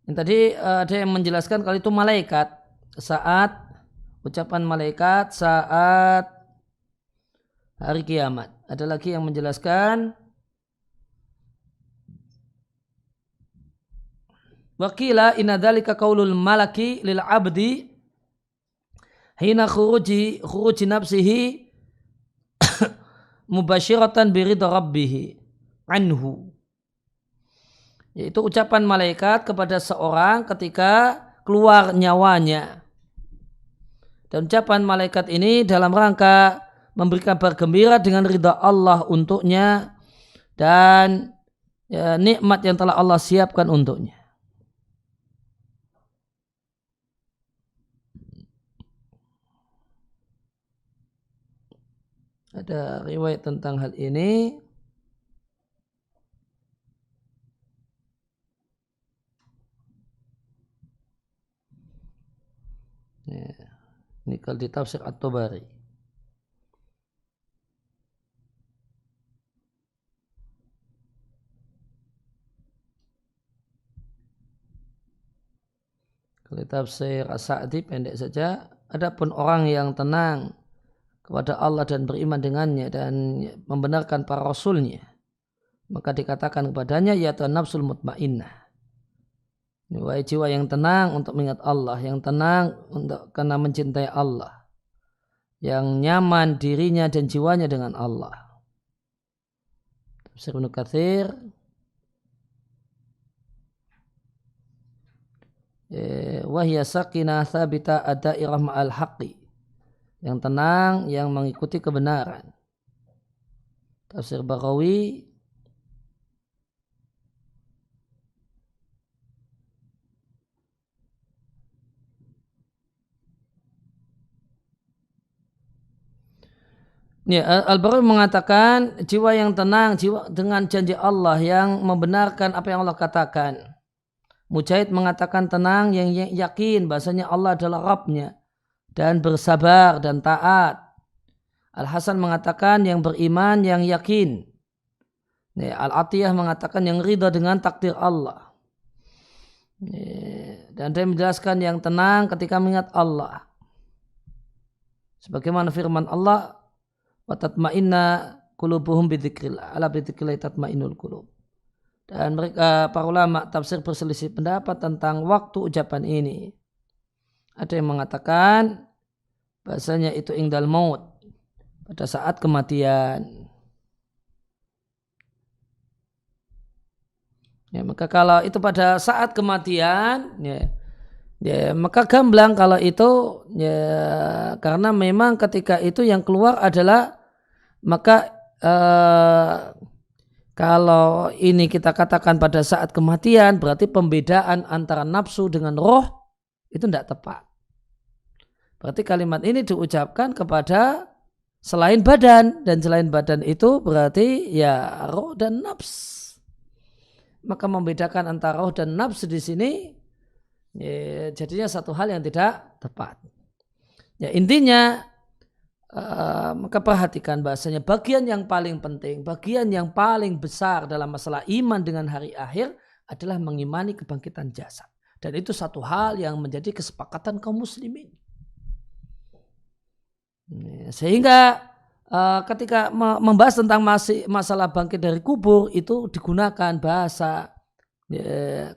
Yang tadi ada yang menjelaskan kalau itu malaikat saat ucapan malaikat saat hari kiamat. Ada lagi yang menjelaskan waqila inna dzalika qaulul malaki lil abdi hina khuruji nafsihi mubasyiratan biridha rabbih anhu. Yaitu ucapan malaikat kepada seorang ketika keluar nyawanya. Dan ucapan malaikat ini dalam rangka memberikan kabar gembira dengan ridha Allah untuknya dan ya, nikmat yang telah Allah siapkan untuknya. Ada riwayat tentang hal ini. Ya. Ini kalau di tafsir At-Tabari. Kalau tafsir As-Sa'di pendek saja. Adapun orang yang tenang kepada Allah dan beriman dengannya dan membenarkan para rasulnya, maka dikatakan kepadanya yaitu nafsul mutmainnah. Wahai jiwa yang tenang untuk mengingat Allah, yang tenang untuk karena mencintai Allah, yang nyaman dirinya dan jiwanya dengan Allah. Tafsir Ibnu Katsir. Wahya sakinah thabita adairah ma'al haqqi, yang tenang yang mengikuti kebenaran. Tafsir Baghawi. Ya, Al-Baghawi mengatakan jiwa yang tenang, jiwa dengan janji Allah yang membenarkan apa yang Allah katakan. Mujahid mengatakan tenang yang yakin bahasanya Allah adalah Rabb-nya dan bersabar dan taat. Al-Hasan mengatakan yang beriman yang yakin. Al-Atiyah mengatakan yang ridha dengan takdir Allah. Dan dia menjelaskan yang tenang ketika mengingat Allah. Sebagaimana firman Allah, wa tatma'inna qulubuhum bidzikrillah, ala bidzikrillah tatma'innul qulub. Dan mereka para ulama tafsir berselisih pendapat tentang waktu ucapan ini. Ada yang mengatakan bahasanya itu indal maut, pada saat kematian. Ya, maka kalau itu pada saat kematian, ya, maka gamblang kalau itu ya, karena memang ketika itu yang keluar adalah maka kalau ini kita katakan pada saat kematian berarti pembedaan antara nafsu dengan roh itu tidak tepat. Berarti kalimat ini diucapkan kepada selain badan, dan selain badan itu berarti ya roh dan nafs. Maka membedakan antara roh dan nafs di sini ya, jadinya satu hal yang tidak tepat. Ya intinya maka perhatikan bahasanya bagian yang paling penting, bagian yang paling besar dalam masalah iman dengan hari akhir adalah mengimani kebangkitan jasad. Dan itu satu hal yang menjadi kesepakatan kaum muslimin. Sehingga ketika membahas tentang masalah bangkit dari kubur itu digunakan bahasa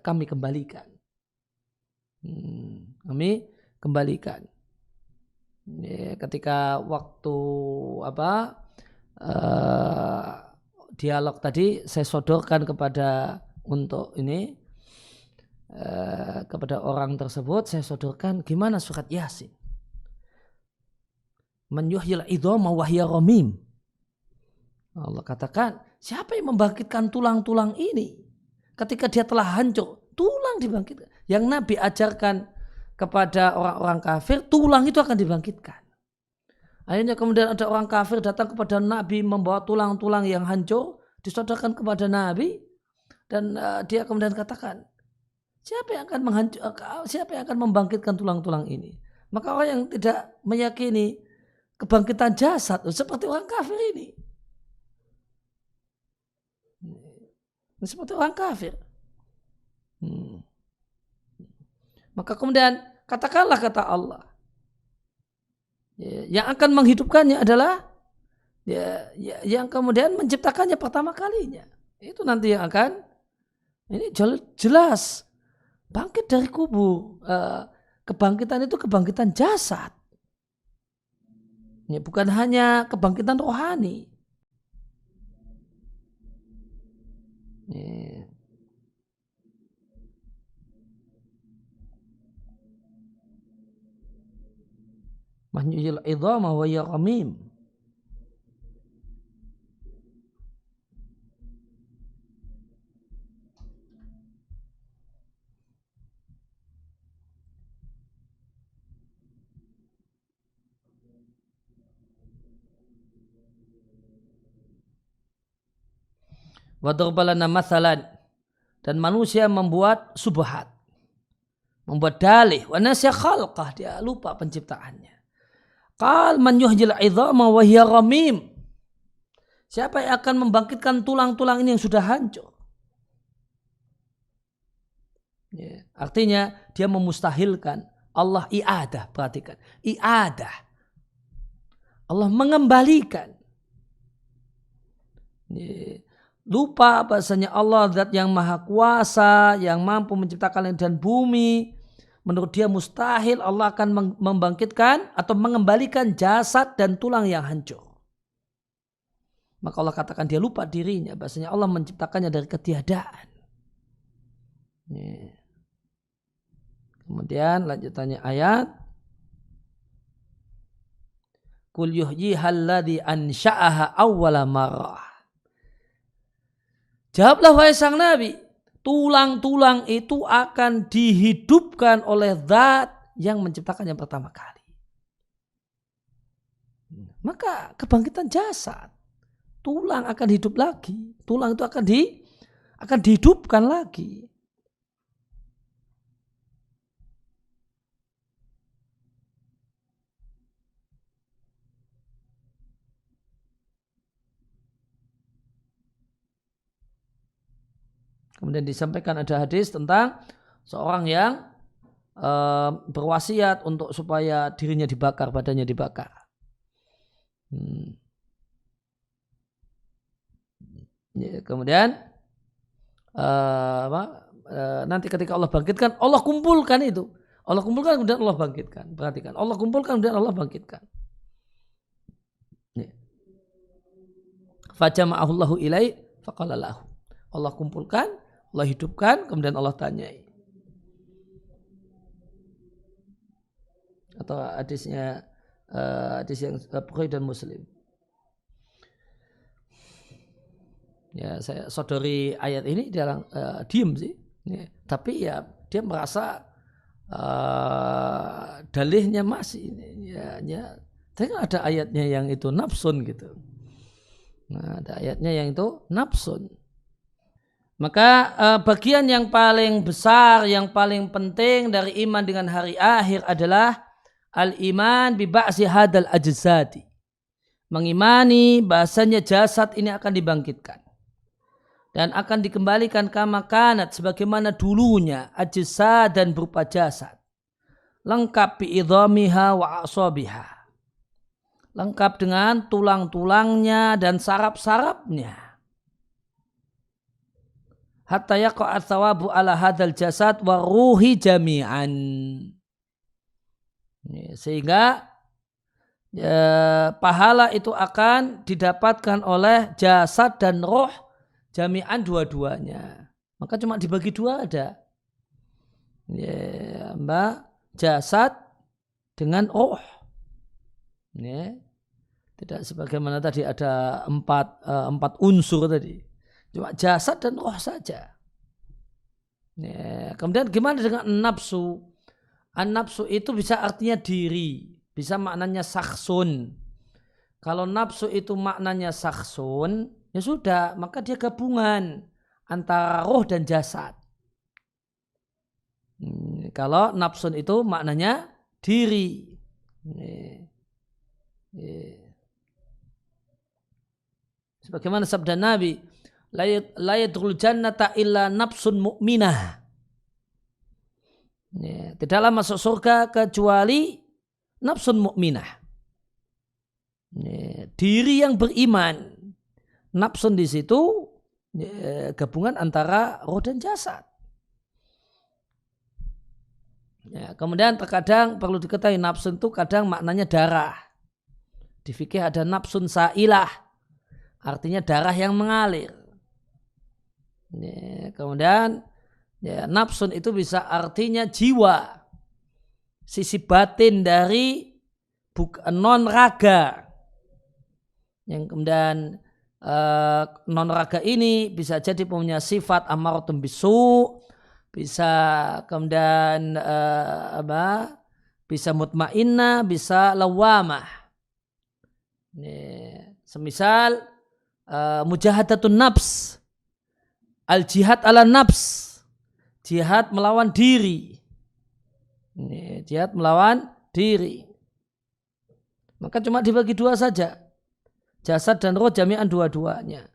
kami kembalikan. Kami kembalikan. Ketika waktu dialog tadi saya sodorkan kepada untuk ini kepada orang tersebut saya sodorkan gimana surat Yasin. Man yuhyil idhama wa hiya ramim. Allah katakan, siapa yang membangkitkan tulang-tulang ini ketika dia telah hancur? Tulang dibangkitkan. Yang Nabi ajarkan kepada orang-orang kafir, tulang itu akan dibangkitkan. Akhirnya kemudian ada orang kafir datang kepada Nabi membawa tulang-tulang yang hancur, disodorkan kepada Nabi, dan dia kemudian katakan, siapa yang akan membangkitkan tulang-tulang ini? Maka orang yang tidak meyakini kebangkitan jasad seperti orang kafir ini. Seperti orang kafir. Maka kemudian katakanlah kata Allah, yang akan menghidupkannya adalah yang kemudian menciptakannya pertama kalinya. Itu nanti yang akan, ini jelas bangkit dari kubur. Kebangkitan itu kebangkitan jasad. Bukan hanya kebangkitan rohani. Man yuhyil idhama wa hiya ramim. Wa darbalana mathalan, dan manusia membuat subhat, membuat dalih, wa nasya khalqah, dia lupa penciptaannya. Qal man yuhyil idhama wa hiya ramim. Siapa yang akan membangkitkan tulang-tulang ini yang sudah hancur? Artinya dia memustahilkan. Allah i'adah, perhatikan. I'adah. Allah mengembalikan. Lupa bahasanya Allah zat yang maha kuasa, yang mampu menciptakan langit dan bumi. Menurut dia mustahil Allah akan membangkitkan atau mengembalikan jasad dan tulang yang hancur. Maka Allah katakan dia lupa dirinya, bahasanya Allah menciptakannya dari ketiadaan. Kemudian lanjutannya ayat, Qul yuhyihal ladzi ansha'aha awwala marrah. Jawablah wahai sang Nabi, tulang-tulang itu akan dihidupkan oleh zat yang menciptakan yang pertama kali. Maka kebangkitan jasad, tulang akan hidup lagi. Tulang itu akan dihidupkan lagi. Kemudian disampaikan ada hadis tentang seorang yang berwasiat untuk supaya dirinya dibakar, badannya dibakar. Kemudian nanti ketika Allah bangkitkan, Allah kumpulkan itu. Allah kumpulkan kemudian Allah bangkitkan. Perhatikan, Allah kumpulkan kemudian Allah bangkitkan. Fajama'ahullahu ilai faqala lahu. Allah kumpulkan, Allah hidupkan, kemudian Allah tanyai. Atau hadisnya hadis yang Bukhari dan Muslim. Ya, saya sodori ayat ini dia diem sih. Ya, tapi ya dia merasa dalihnya masih ya, tapi kan ada ayatnya yang itu nafsun gitu. Nah, ada ayatnya yang itu nafsun. Maka bagian yang paling besar, yang paling penting dari iman dengan hari akhir adalah al-iman bi ba'si hadal ajzadi. Mengimani bahasanya jasad ini akan dibangkitkan dan akan dikembalikan kama kanat sebagaimana dulunya, ajsad dan berupa jasad. Lengkap bi idhamiha wa asabiha. Lengkap dengan tulang-tulangnya dan saraf-sarafnya. Hatta yaqa'a thawabu ala hadzal jasad wa ruhi jami'an. Sehingga pahala itu akan didapatkan oleh jasad dan roh jami'an dua-duanya. Maka cuma dibagi dua ada. Ya, jasad dengan roh. Ya. Tidak sebagaimana tadi ada empat unsur tadi. Cuma jasad dan roh saja. Ya. Kemudian gimana dengan nafsu? An-nafsu itu bisa artinya diri. Bisa maknanya saksun. Kalau nafsu itu maknanya saksun, ya sudah, maka dia gabungan antara roh dan jasad. Kalau nafsun itu maknanya diri. Sebagaimana sabda Nabi, la yadkhulul jannata illa nafsun mu'minah. Tidaklah masuk surga kecuali nafsun mu'minah. Diri yang beriman. Nafsun di situ gabungan antara roh dan jasad. Ya, kemudian terkadang perlu diketahui nafsun itu kadang maknanya darah. Di fikih ada nafsun sa'ilah, artinya darah yang mengalir. Ya, kemudian ya, nafsun itu bisa artinya jiwa, sisi batin dari non raga. Yang kemudian non raga ini bisa jadi punya sifat amaratun bisu, bisa kemudian bisa mutmainnah, bisa lawamah. Semisal mujahadatun nafs, al jihad ala nafs, jihad melawan diri. Jihad melawan diri. Maka cuma dibagi dua saja. Jasad dan roh jami'an dua-duanya.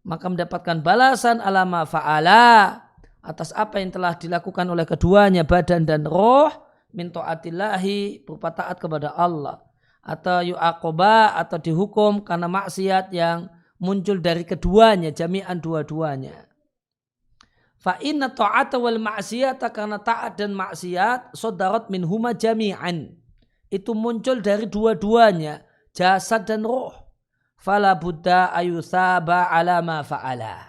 Maka mendapatkan balasan ala ma fa'ala, atas apa yang telah dilakukan oleh keduanya, badan dan roh, min ta'atillahi, berupa taat kepada Allah. Atau yu'aqoba, atau dihukum karena maksiat yang muncul dari keduanya, jami'an dua-duanya. Fa inna ta'ata wal maksiata, karena taat dan maksiat, sodarat min huma jami'an. Itu muncul dari dua-duanya, jasad dan roh. Fala buddha ayuthaba ala ma fa'ala.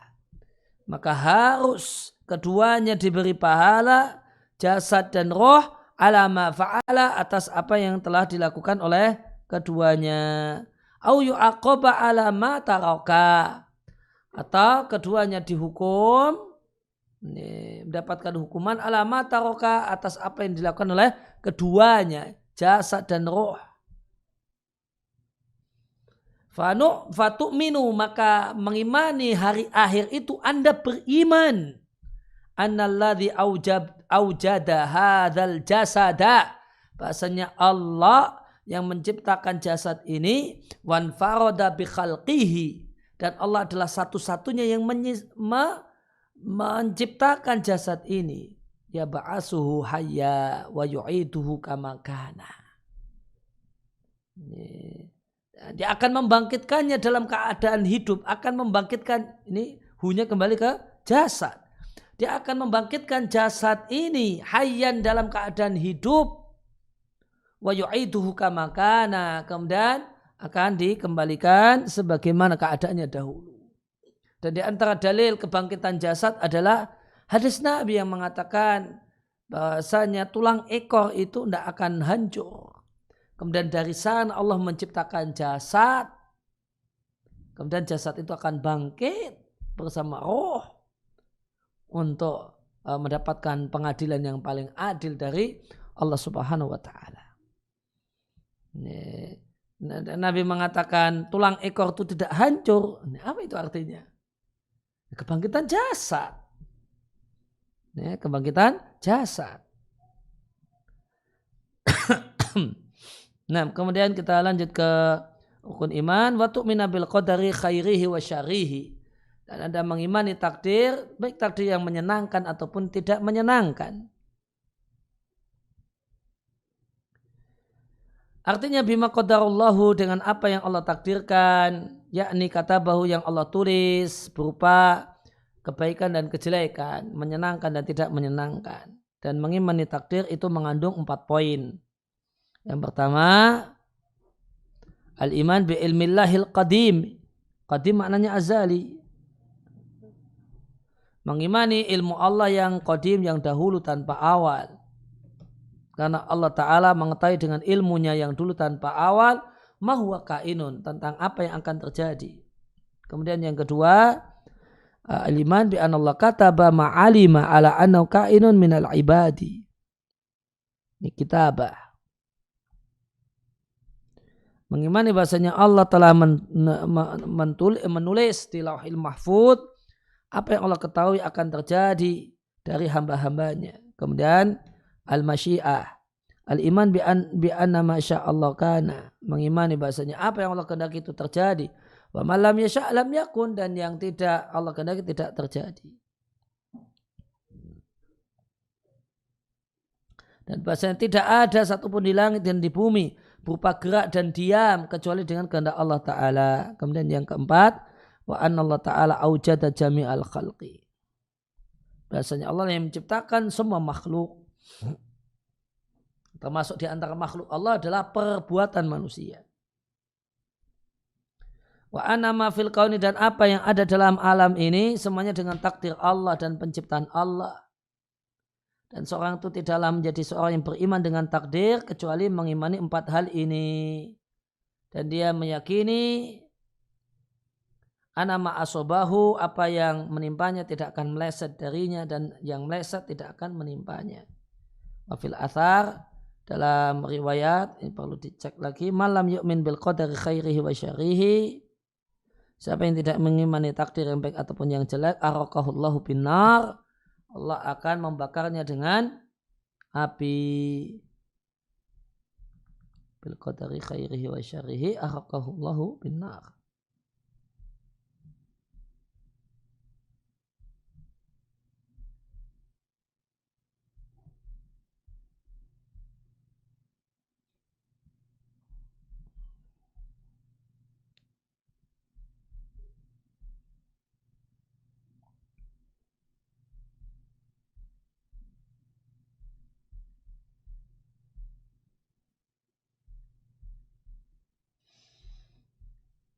Maka harus keduanya diberi pahala, jasad dan roh, ala ma fa'ala, atas apa yang telah dilakukan oleh keduanya. Au yu'aqoba ala ma taraka. Atau keduanya dihukum, mendapatkan hukuman ala ma taraka, atas apa yang dilakukan oleh keduanya, jasad dan roh. Fatu'minu, maka mengimani hari akhir itu Anda beriman. Annalladzi aujada hadzal jasada, bahasanya Allah yang menciptakan jasad ini, wan farada bi khalqihi, dan Allah adalah satu-satunya yang menciptakan jasad ini. Ya ba'asuhu hayya wa yu'iduhu kama kana. Dia akan membangkitkannya dalam keadaan hidup, akan membangkitkan, ini hunya kembali ke jasad. Dia akan membangkitkan jasad ini hayyan dalam keadaan hidup, wa yu'iduhu kama kana, kemudian akan dikembalikan sebagaimana keadaannya dahulu. Dan di antara dalil kebangkitan jasad adalah hadis Nabi yang mengatakan bahasanya tulang ekor itu tidak akan hancur. Kemudian dari sana Allah menciptakan jasad. Kemudian jasad itu akan bangkit bersama roh untuk mendapatkan pengadilan yang paling adil dari Allah Subhanahu wa ta'ala. Nabi mengatakan tulang ekor itu tidak hancur. Apa itu artinya? Kebangkitan jasad. Kebangkitan jasad. Nah, kemudian kita lanjut ke rukun iman, wa tu'mina bil qadari khairihi wa syarrihi. Dan Anda mengimani takdir, baik takdir yang menyenangkan ataupun tidak menyenangkan. Artinya bima qadarullahu, dengan apa yang Allah takdirkan, yakni katabahu, yang Allah tulis, berupa kebaikan dan kejelekan, menyenangkan dan tidak menyenangkan. Dan mengimani takdir itu mengandung 4 poin. Yang pertama, al-iman bi ilmillahil qadim. Qadim maknanya azali. mengimani ilmu Allah yang qadim, yang dahulu tanpa awal. Karena Allah Ta'ala mengetahui dengan ilmunya yang dulu tanpa awal, ma huwa kainun, tentang apa yang akan terjadi. Kemudian yang kedua, al-iman bi anna Allah kataba ma'alima ala annahu kainun minal ibadi. Ini kitabah. Mengimani bahasanya Allah telah menulis di Lauhil Mahfuz apa yang Allah ketahui akan terjadi dari hamba-hambanya. Kemudian al-masyiah, al-iman bi anna ma sya'allahu kana, mengimani bahasanya apa yang Allah kehendaki itu terjadi. Wa ma lam yasha' lam yakun, dan yang tidak Allah kehendaki tidak terjadi. Dan bahasanya tidak ada satupun di langit dan di bumi berupa gerak dan diam kecuali dengan kehendak Allah Ta'ala. Kemudian yang keempat, wa anna Allah Ta'ala aujada jami'al khalqi, bahasanya Allah yang menciptakan semua makhluk. Termasuk di antara makhluk Allah adalah perbuatan manusia. Wa anna ma fil kauni, dan apa yang ada dalam alam ini semuanya dengan takdir Allah dan penciptaan Allah. Dan seorang itu tidaklah menjadi seorang yang beriman dengan takdir kecuali mengimani 4 hal ini. Dan dia meyakini anna ma asobahu, apa yang menimpanya tidak akan meleset darinya, dan yang meleset tidak akan menimpanya. Wa fil athar, dalam riwayat, ini perlu dicek lagi, malam yu'min bil qadari khairihi wa syarihi, siapa yang tidak mengimani takdir yang baik ataupun yang jelek, araqahullahu binnar, Allah akan membakarnya dengan api. Bil qadari khairihi wa syarihi araqahullahu binnar.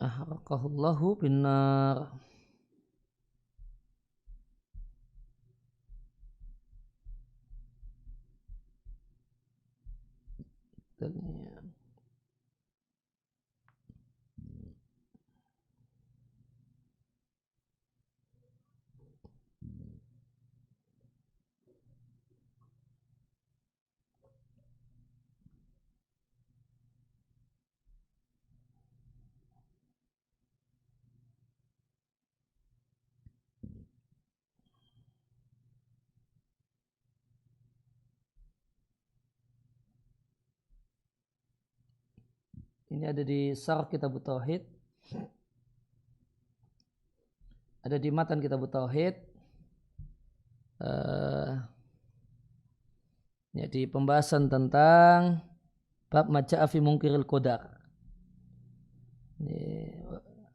Ahraqahullahu binnar. Ini ada di Syarh Kitab Tauhid, ada di matan Kitab Tauhid, ya, di pembahasan tentang bab maja'a fi munkiril qadar.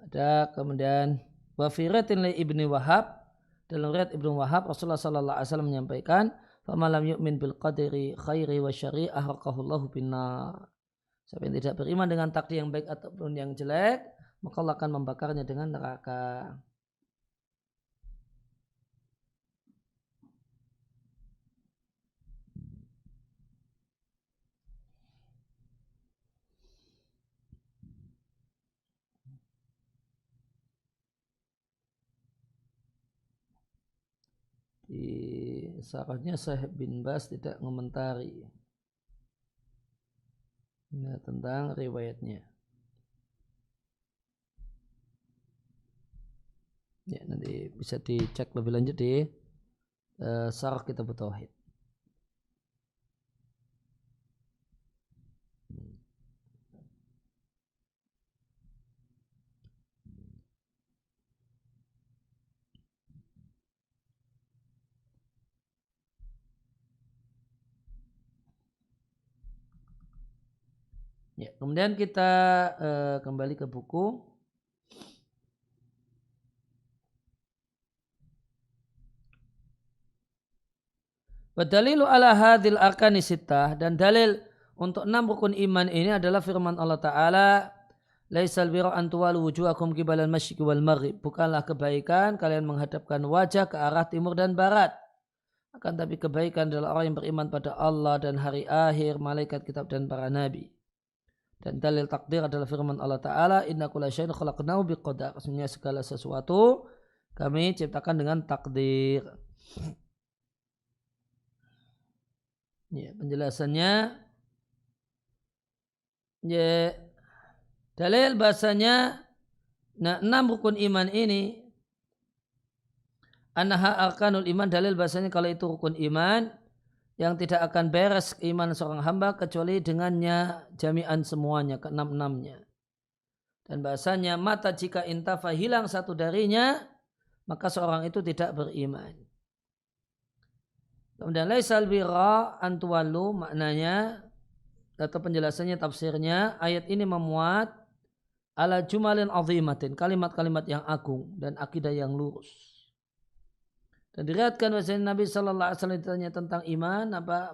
Ada kemudian wa fi riwayatin li Ibnu Wahab, dalam riwayat Ibnu Wahab Rasulullah sallallahu alaihi wasallam menyampaikan, fa man lam yu'min bil qadari khairi wa syarri ahraqahullahu binnar. Siapa yang tidak beriman dengan takdir yang baik ataupun yang jelek, maka Allah akan membakarnya dengan neraka. Di syarahnya Syekh bin Baz tidak mengomentari tentang riwayatnya. Ya, nanti bisa dicek lebih lanjut di Syarah Kitab Tauhid. Ya, kemudian kita kembali ke buku. Wadalilu ala hadhil arkani sittah, dan dalil untuk 6 rukun iman ini adalah firman Allah Ta'ala, Laisal birra an tuwalu wujuhakum qibalal masyriqi wal maghrib. Bukanlah kebaikan kalian menghadapkan wajah ke arah timur dan barat. Akan tapi kebaikan adalah orang yang beriman pada Allah dan hari akhir, malaikat, kitab dan para nabi. Dan dalil takdir adalah firman Allah Ta'ala, inna kulla syai'in khalaqnahu biqadar. Sesungguhnya segala sesuatu kami ciptakan dengan takdir. Ya, penjelasannya, ya, dalil bahasanya, nah, 6 rukun iman ini, annaha arkanul iman, dalil bahasanya kalau itu rukun iman yang tidak akan beres iman seorang hamba kecuali dengannya jami'an semuanya, ke-6-6-nya. Dan bahasanya mata jika intafa hilang satu darinya, maka seorang itu tidak beriman. Kemudian laisal birra an tuwallu, maknanya atau penjelasannya, tafsirnya, ayat ini memuat ala jumalin azimatin, kalimat-kalimat yang agung dan akidah yang lurus. Dan diriwayatkan bahwa Nabi sallallahu alaihi wasallam ditanya tentang iman,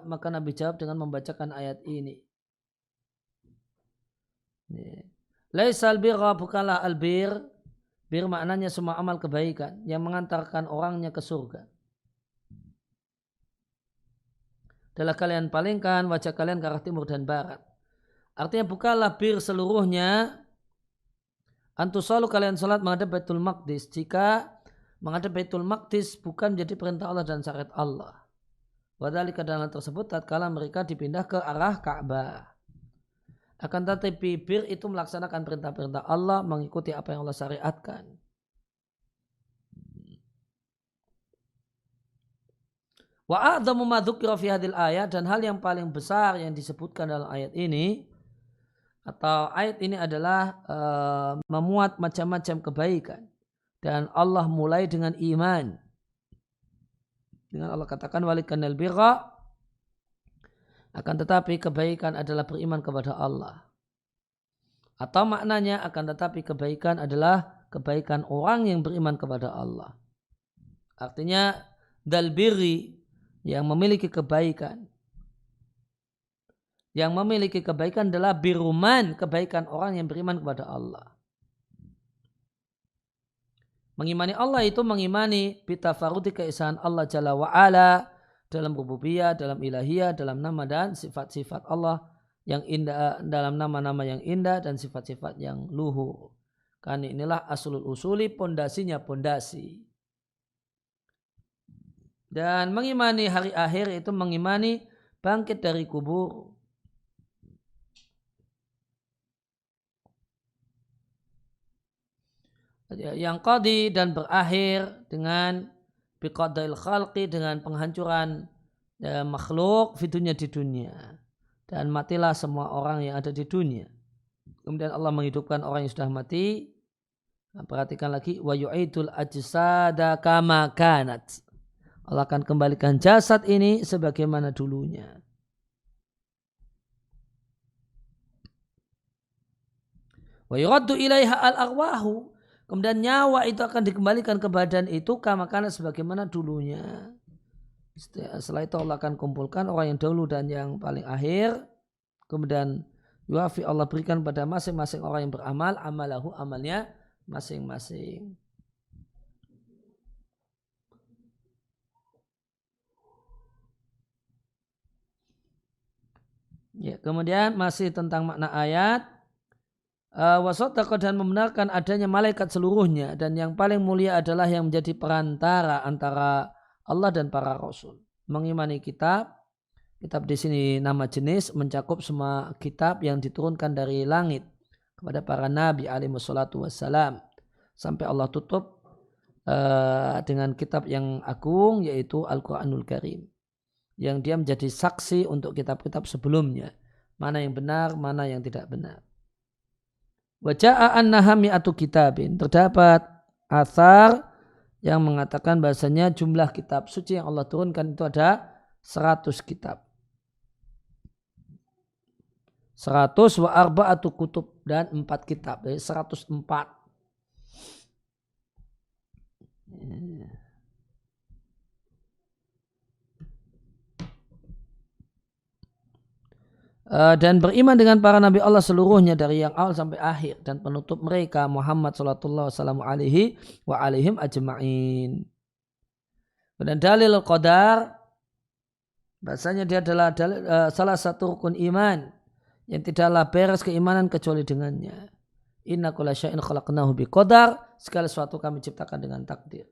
maka Nabi jawab dengan membacakan ayat ini. Laisal birra, bukanlah albir, bir maknanya semua amal kebaikan yang mengantarkan orangnya ke surga. Adalah kalian palingkan wajah kalian ke arah timur dan barat. Artinya bukanlah bir seluruhnya antusalu kalian salat menghadap Baitul Maqdis jika menghadap Baitul Maqdis bukan menjadi perintah Allah dan syariat Allah. Wadhalika dalam tersebut tatkala mereka dipindah ke arah Ka'bah. Akan tetapi bir itu melaksanakan perintah-perintah Allah, mengikuti apa yang Allah syariatkan. Wa a'dhamu ma dzukira fi hadhil ayat, dan hal yang paling besar yang disebutkan dalam ayat ini, atau ayat ini adalah memuat macam-macam kebaikan. Dan Allah mulai dengan iman. Dengan Allah katakan walikanal birra, akan tetapi kebaikan adalah beriman kepada Allah. Atau maknanya akan tetapi kebaikan adalah kebaikan orang yang beriman kepada Allah. Artinya dal birri, yang memiliki kebaikan. Yang memiliki kebaikan adalah biruman, kebaikan orang yang beriman kepada Allah. Mengimani Allah itu mengimani bitafaruti keesaan Allah Jalla wa'ala dalam rububiyah, dalam ilahiyah, dalam nama dan sifat-sifat Allah yang indah, dalam nama-nama yang indah dan sifat-sifat yang luhur. Karena inilah aslul usuli, pondasinya pondasi. Dan mengimani hari akhir itu mengimani bangkit dari kubur. Yang qadi dan berakhir dengan biqadail khalqi, dengan penghancuran makhluk fitunya di dunia. Dan matilah semua orang yang ada di dunia. Kemudian Allah menghidupkan orang yang sudah mati. Nah, perhatikan lagi, wa yu'idul ajsada kama kanat. Allah akan kembalikan jasad ini sebagaimana dulunya. Wa yuraddu ilaiha al-arwahu. Kemudian nyawa itu akan dikembalikan ke badan itu kama kana sebagaimana dulunya. Setelah itu Allah akan kumpulkan orang yang dahulu dan yang paling akhir. Kemudian yuafi, Allah berikan pada masing-masing orang yang beramal amalahu, amalnya masing-masing. Ya, kemudian masih tentang makna ayat, wasaddaqa, dan membenarkan adanya malaikat seluruhnya, dan yang paling mulia adalah yang menjadi perantara antara Allah dan para rasul. Mengimani kitab di sini nama jenis mencakup semua kitab yang diturunkan dari langit kepada para nabi alaihi wassalatu wassalam sampai Allah tutup dengan kitab yang agung yaitu Al-Quranul Karim, yang dia menjadi saksi untuk kitab-kitab sebelumnya, mana yang benar, mana yang tidak benar. Wa jaa'a annaha mi'atu kitabin, terdapat athar yang mengatakan bahasanya jumlah kitab suci yang Allah turunkan itu ada 100 kitab. 100 wa arba'atu kutub, dan 4 kitab, jadi 104. dan beriman dengan para nabi Allah seluruhnya dari yang awal sampai akhir, dan penutup mereka Muhammad sallallahu alaihi wa alaihim ajma'in. Dan dalil qadar, bahasanya dia adalah salah satu rukun iman yang tidaklah beres keimanan kecuali dengannya. Inna kulla syai'in khalaqnahu biqadar, segala sesuatu kami ciptakan dengan takdir.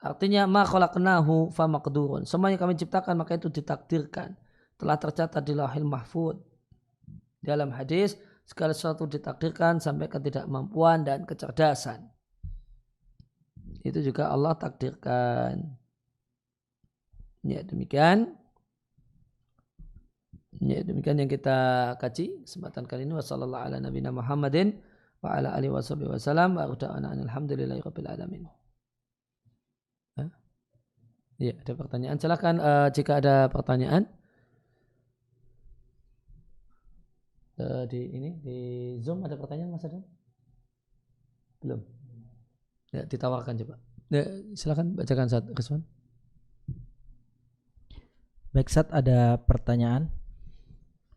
Artinya ma khalaqnahu fa maqdurun, semuanya kami ciptakan maka itu ditakdirkan, telah tercatat di Lauhil Mahfuz. Dalam hadis, segala sesuatu ditakdirkan sampai ketidakmampuan dan kecerdasan. Itu juga Allah takdirkan. Ya, demikian. Ya, demikian yang kita kaji kesempatan kali ini. Wassallallahu ala nabiyina Muhammadin wa ala alihi wasallam wa alhamdulillahi rabbil alamin. Ya, ada pertanyaan. Silakan jika ada pertanyaan. Di Zoom ada pertanyaan Mas Adam? Belum. Ya, ditawarkan coba. Ya, silakan bacakan Ustaz Rizwan. Baik Ustaz, ada pertanyaan.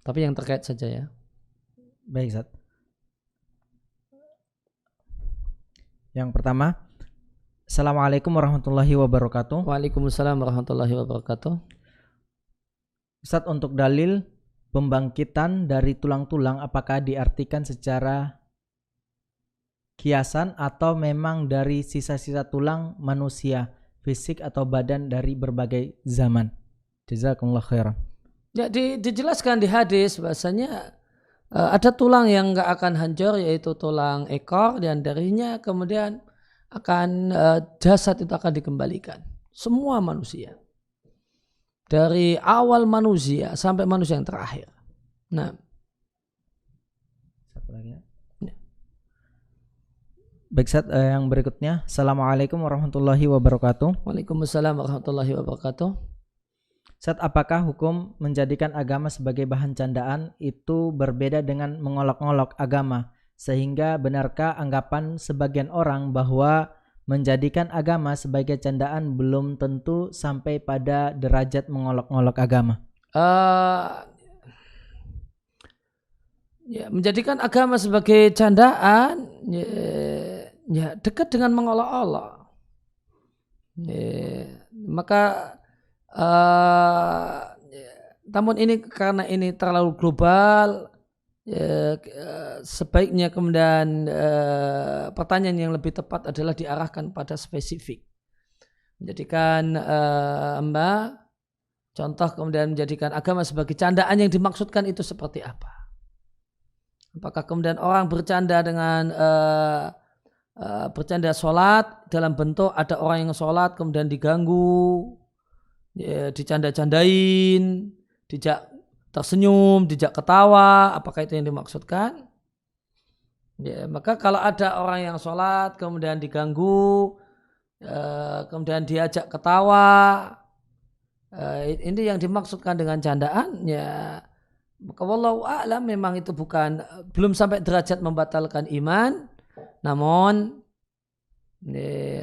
Tapi yang terkait saja ya. Baik Ustaz. Yang pertama, Assalamualaikum warahmatullahi wabarakatuh. Waalaikumsalam warahmatullahi wabarakatuh. Ustaz, untuk dalil pembangkitan dari tulang-tulang apakah diartikan secara kiasan atau memang dari sisa-sisa tulang manusia, fisik atau badan dari berbagai zaman? Jazakumullah khairan. Ya, dijelaskan di hadis bahasanya ada tulang yang enggak akan hancur, yaitu tulang ekor, dan darinya kemudian akan jasad itu akan dikembalikan. Semua manusia. Dari awal manusia sampai manusia yang terakhir. Nah. Satu lagi. Baik Ustaz, yang berikutnya. Assalamualaikum warahmatullahi wabarakatuh. Waalaikumsalam warahmatullahi wabarakatuh. Ustaz, apakah hukum menjadikan agama sebagai bahan candaan itu berbeda dengan mengolok-olok agama? Sehingga benarkah anggapan sebagian orang bahwa menjadikan agama sebagai candaan belum tentu sampai pada derajat mengolok-olok agama? Ya, menjadikan agama sebagai candaan ya dekat dengan mengolok-olok. Maka namun ini karena ini terlalu global, sebaiknya kemudian pertanyaan yang lebih tepat adalah diarahkan pada spesifik. Menjadikan contoh kemudian menjadikan agama sebagai candaan yang dimaksudkan itu seperti apa? Apakah kemudian orang bercanda dengan bercanda sholat dalam bentuk ada orang yang sholat kemudian diganggu, dicanda-candain, dijak tersenyum, dijak ketawa, apakah itu yang dimaksudkan? Ya, maka kalau ada orang yang sholat kemudian diganggu, kemudian diajak ketawa, ini yang dimaksudkan dengan candaan, ya maka wallahu a'lam memang itu belum sampai derajat membatalkan iman, namun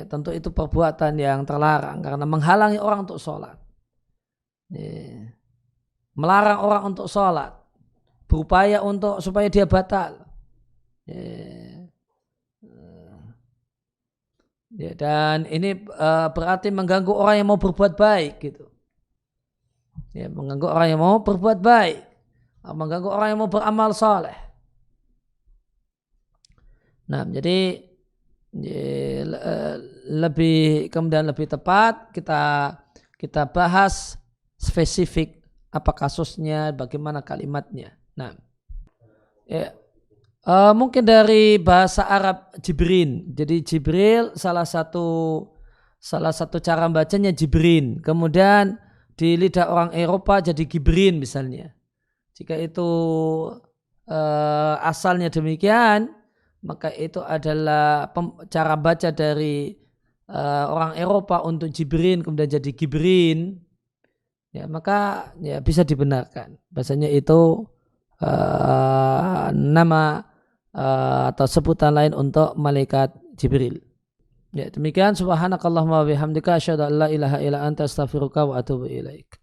tentu itu perbuatan yang terlarang karena menghalangi orang untuk sholat. Melarang orang untuk sholat, berupaya supaya dia batal. Dan ini berarti mengganggu orang yang mau berbuat baik, gitu. Ya, mengganggu orang yang mau berbuat baik, mengganggu orang yang mau beramal saleh. Nah, jadi kemudian lebih tepat kita bahas spesifik apa kasusnya, bagaimana kalimatnya. Nah, mungkin dari bahasa Arab Jibrin. Jadi Jibril salah satu cara bacanya Jibrin. Kemudian di lidah orang Eropa jadi Gibrin misalnya. Jika itu asalnya demikian, maka itu adalah cara baca dari orang Eropa untuk Jibrin kemudian jadi Gibrin. Ya, maka ya bisa dibenarkan. Bahasanya itu nama atau sebutan lain untuk malaikat Jibril. Ya, demikian subhanakallahumma wa bihamdika asyhadu an la ilaha illa anta astaghfiruka wa atubu ilaik.